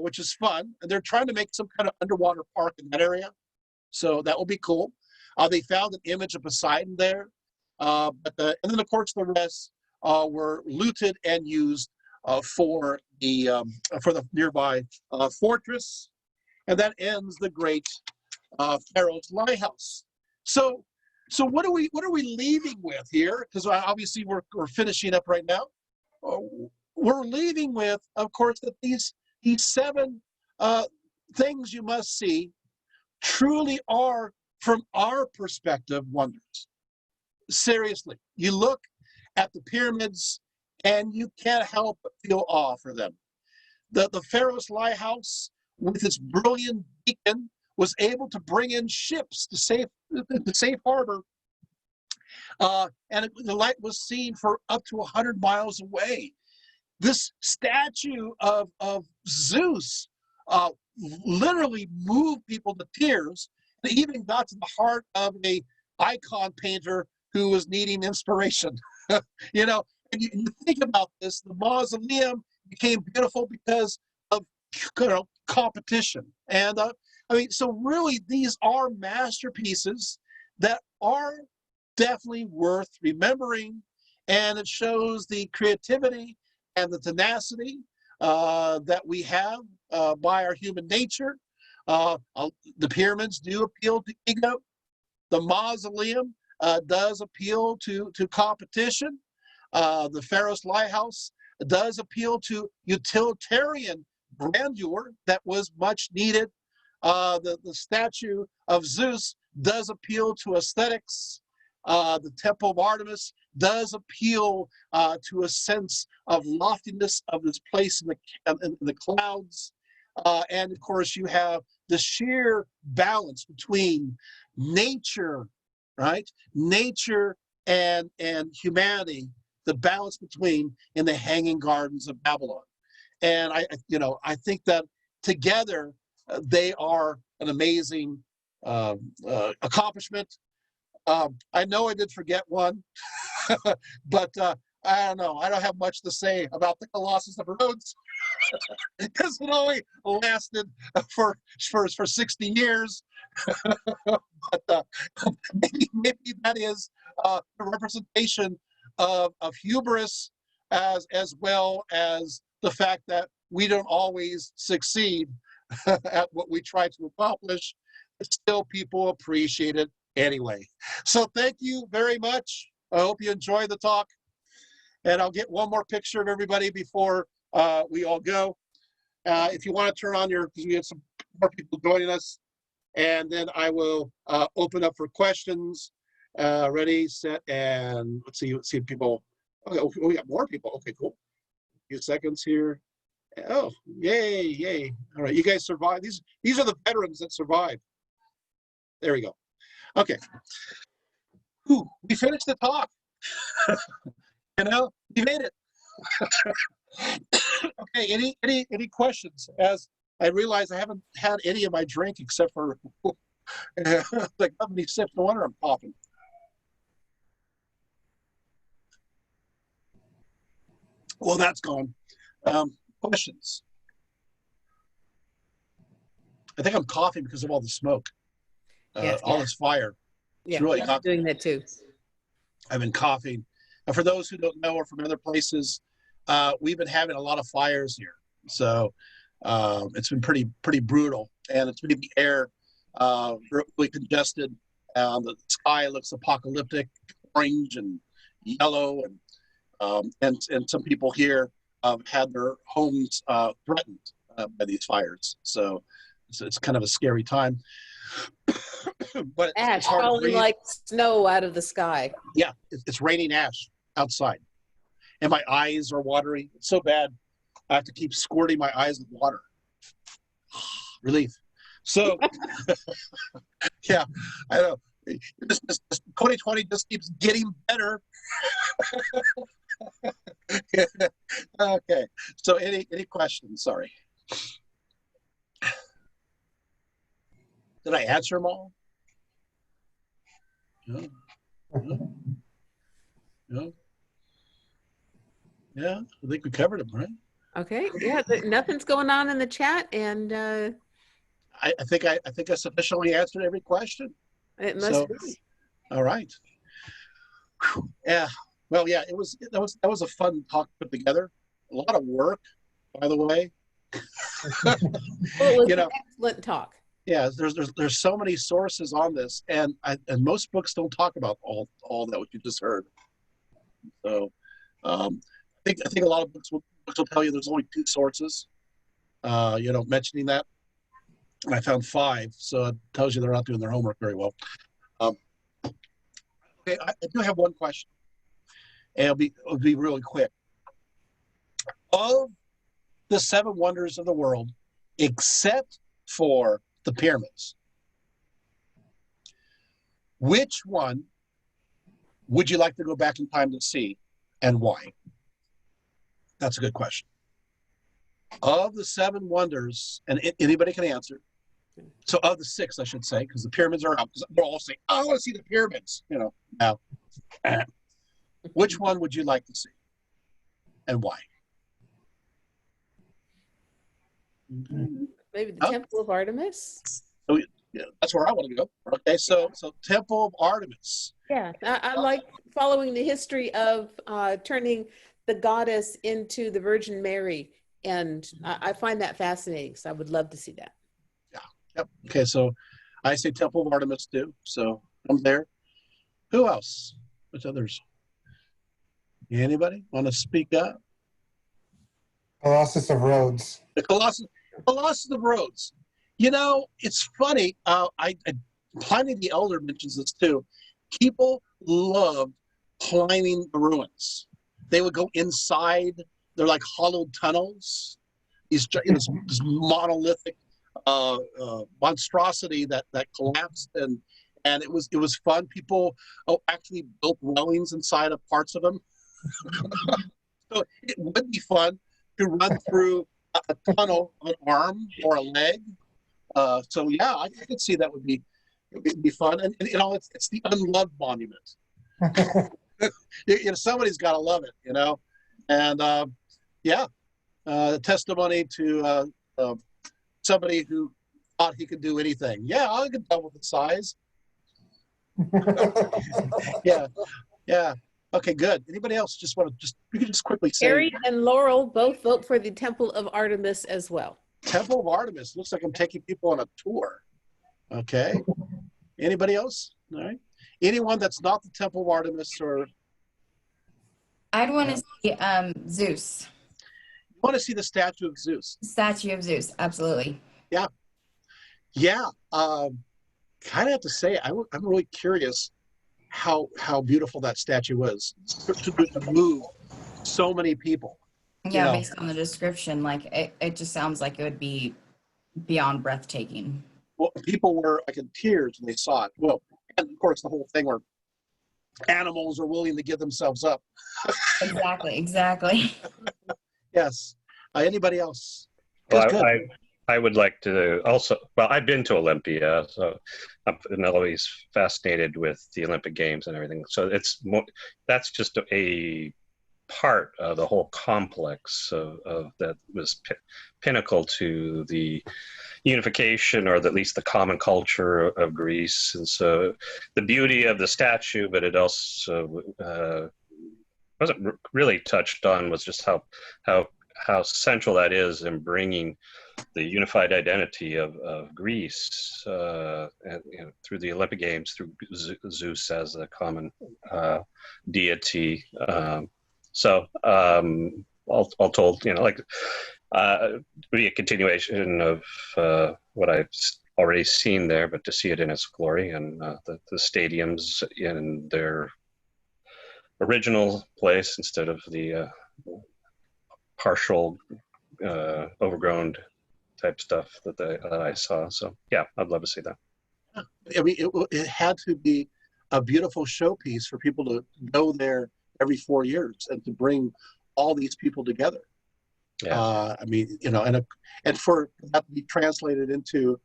Speaker 2: which is fun. And they're trying to make some kind of underwater park in that area. So that will be cool. They found an image of Poseidon there. And then, of course, the rest were looted and used for the nearby fortress. And that ends the great Pharaohs Lighthouse. So what are we leaving with here? Because obviously we're finishing up right now. We're leaving with, of course, that these 7 things you must see truly are, from our perspective, wonders. Seriously, you look at the pyramids and you can't help but feel awe for them. The Pharaoh's Lighthouse, with its brilliant beacon, was able to bring in ships to safe harbor, and the light was seen for up to 100 miles away. This statue of Zeus literally moved people to tears. It even got to the heart of a icon painter who was needing inspiration. You know, and you think about this, the mausoleum became beautiful because of competition. And I mean, so really these are masterpieces that are definitely worth remembering, and it shows the creativity and the tenacity that we have by our human nature. The pyramids do appeal to ego. The mausoleum does appeal to competition. The Pharaoh's Lighthouse does appeal to utilitarian grandeur that was much needed. The statue of Zeus does appeal to aesthetics. The Temple of Artemis does appeal to a sense of loftiness of this place in the clouds. And of course, you have the sheer balance between nature, right? Nature and humanity, the balance between in the Hanging Gardens of Babylon. And I think that together they are an amazing accomplishment. I know I did forget one, but I don't know. I don't have much to say about the Colossus of Rhodes because it only lasted for 60 years. But maybe that is a representation of hubris, as well as the fact that we don't always succeed at what we try to accomplish. Still, people appreciate it anyway. So thank you very much. I hope you enjoyed the talk. And I'll get one more picture of everybody before we all go. If you want to turn on because we have some more people joining us. And then I will open up for questions. Ready, set, and let's see if people. Okay, we got more people. Okay, cool. A few seconds here. Oh, yay. All right, you guys survived. These are the veterans that survived. There we go. Okay. Whew, we finished the talk. We made it. Okay, any questions? As I realize I haven't had any of my drink except for like how many sips. No wonder I'm coughing. Well, that's gone. Questions? I think I'm coughing because of all the smoke, all this fire.
Speaker 4: Yeah,
Speaker 2: really
Speaker 4: I'm doing that too.
Speaker 2: I've been coughing. And for those who don't know or from other places, we've been having a lot of fires here. So it's been pretty brutal, and it's made the air really congested. The sky looks apocalyptic, orange and yellow, and some people here had their homes threatened by these fires. So it's kind of a scary time. But
Speaker 4: ash
Speaker 2: it's hard to
Speaker 4: falling
Speaker 2: breathe.
Speaker 4: like snow out of the sky.
Speaker 2: Yeah, it's raining ash outside, and my eyes are watery. It's so bad. I have to keep squirting my eyes with water. Relief. So, yeah, I know. 2020 just keeps getting better. Okay. So, any questions? Sorry. Did I answer them all? No. No. No. Yeah, I think we covered them, right?
Speaker 4: Okay. Yeah. Nothing's going on in the chat, and
Speaker 2: I think I sufficiently answered every question.
Speaker 4: it must
Speaker 2: So,
Speaker 4: be.
Speaker 2: all right. Whew. Yeah. Well, yeah. That was a fun talk to put together. A lot of work, by the way.
Speaker 4: Well, it was
Speaker 2: You
Speaker 4: an
Speaker 2: know.
Speaker 4: excellent talk.
Speaker 2: Yeah. There's so many sources on this, and most books don't talk about all that what you just heard. So, I think a lot of books will tell you there's only 2 sources. Mentioning that. And I found 5, so it tells you they're not doing their homework very well. Okay, I do have one question, and it'll be really quick. Of the 7 wonders of the world, except for the pyramids, which one would you like to go back in time to see, and why? That's a good question. Of the 7 wonders, and anybody can answer. So of the 6, I should say, because the pyramids are out. Because they're all saying, "I want to see the pyramids." Now, which one would you like to see, and why?
Speaker 4: Maybe the Temple of Artemis.
Speaker 2: So, yeah, that's where I want to go. Okay, so Temple of Artemis.
Speaker 4: Yeah, I like following the history of turning the goddess into the Virgin Mary, and I find that fascinating. So I would love to see that.
Speaker 2: Yep. Okay, so I say Temple of Artemis too. So I'm there. Who else? Which others? Anybody want to speak up?
Speaker 3: Colossus of Rhodes.
Speaker 2: The Colossus of Rhodes. It's funny. Pliny the Elder mentions this too. People loved climbing the ruins. They would go inside. They're like hollowed tunnels. This monolithic monstrosity that collapsed, and it was fun. People actually built dwellings inside of parts of them. So it would be fun to run through a tunnel of an arm or a leg. So yeah, I could see that would be fun, and it's the unloved monument. Somebody's got to love it, and testimony to somebody who thought he could do anything. Yeah, I could double the size. Yeah. Okay, good. Anybody else you can just quickly say.
Speaker 4: Harry and Laurel both vote for the Temple of Artemis as well.
Speaker 2: Temple of Artemis. Looks like I'm taking people on a tour. Okay. Anybody else? All right. Anyone that's not the Temple of Artemis or.
Speaker 7: I'd want to see Zeus.
Speaker 2: You want to see the statue of Zeus?
Speaker 7: Statue of Zeus, absolutely.
Speaker 2: Yeah. Kind of have to say, I'm really curious how beautiful that statue was to move so many people.
Speaker 7: Yeah, based on the description, like it just sounds like it would be beyond breathtaking.
Speaker 2: Well, people were like in tears when they saw it. Well, and of course the whole thing where animals are willing to give themselves up.
Speaker 7: Exactly.
Speaker 2: Yes. Anybody else?
Speaker 8: Well, I would like to also, well, I've been to Olympia, so I'm always fascinated with the Olympic Games and everything. So that's just a part of the whole complex of that was pinnacle to the unification, or at least the common culture of Greece. And so the beauty of the statue, but it also wasn't really touched on, was just how central that is in bringing the unified identity of Greece through the Olympic Games, through Zeus as a common deity. All told, be a continuation of what I've already seen there, but to see it in its glory, and the stadiums in their original place instead of the partial overgrown type stuff that I saw. So yeah, I'd love to see that.
Speaker 2: I mean, it had to be a beautiful showpiece for people to go there every 4 years and to bring all these people together.
Speaker 8: Yeah.
Speaker 2: I mean, you know, and for that to be translated into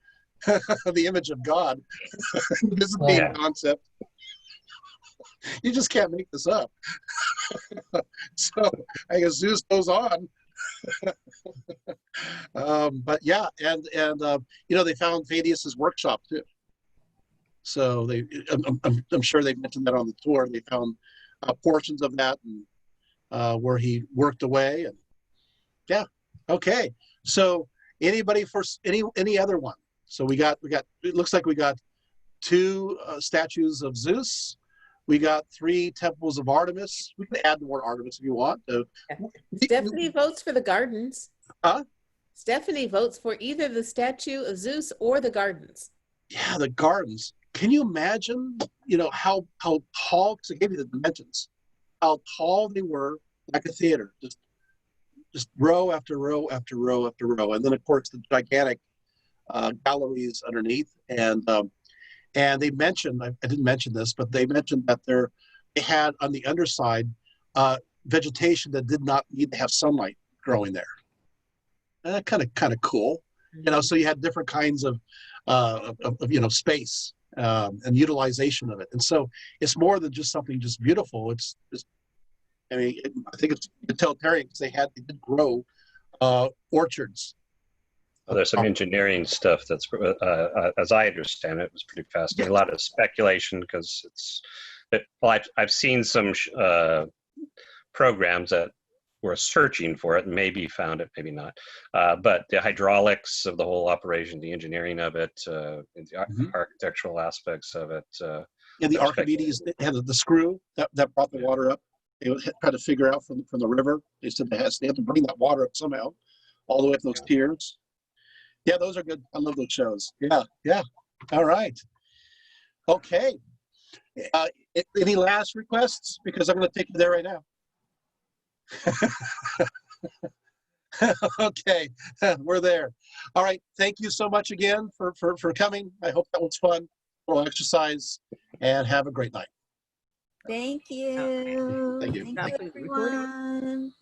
Speaker 2: the image of God, this is the
Speaker 8: Yeah.
Speaker 2: concept. You just can't make this up. So I guess Zeus goes on. But yeah, and you know, they found Vedius's workshop too. So I'm sure they mentioned that on the tour. They found portions of that and where he worked away, and yeah, okay. So anybody for any other one? So we got. It looks like we got 2 statues of Zeus. We got 3 temples of Artemis. We can add more Artemis if you want.
Speaker 4: Stephanie votes for the gardens.
Speaker 2: Huh?
Speaker 4: Stephanie votes for either the statue of Zeus or the gardens.
Speaker 2: Yeah, the gardens. Can you imagine, you know, how tall, because I gave you the dimensions, how tall they were, like a theater, just row after row after row after row. And then, of course, the gigantic galleries underneath. And they mentioned, I didn't mention this, but they mentioned that they had on the underside vegetation that did not need to have sunlight growing there. Kind of cool. You know, so you had different kinds of you know, space and utilization of it. And so it's more than just something just beautiful. It's just, I mean, I think it's utilitarian because they did grow orchards.
Speaker 8: Well, there's some engineering stuff that's, as I understand it, was pretty fascinating. A lot of speculation because I've seen some programs that were searching for it and maybe found it, maybe not. But the hydraulics of the whole operation, the engineering of it, the architectural aspects of it.
Speaker 2: And the Archimedes had the screw that brought the water up. They tried to figure out from the river. They said they had to bring that water up somehow, all the way up those tiers. Yeah, those are good. I love those shows. Yeah. All right. Okay. Any last requests? Because I'm going to take you there right now. Okay, we're there. All right. Thank you so much again for coming. I hope that was fun. We'll exercise and have a great night.
Speaker 6: Thank you.
Speaker 2: Thank you.
Speaker 6: Thank you, everyone.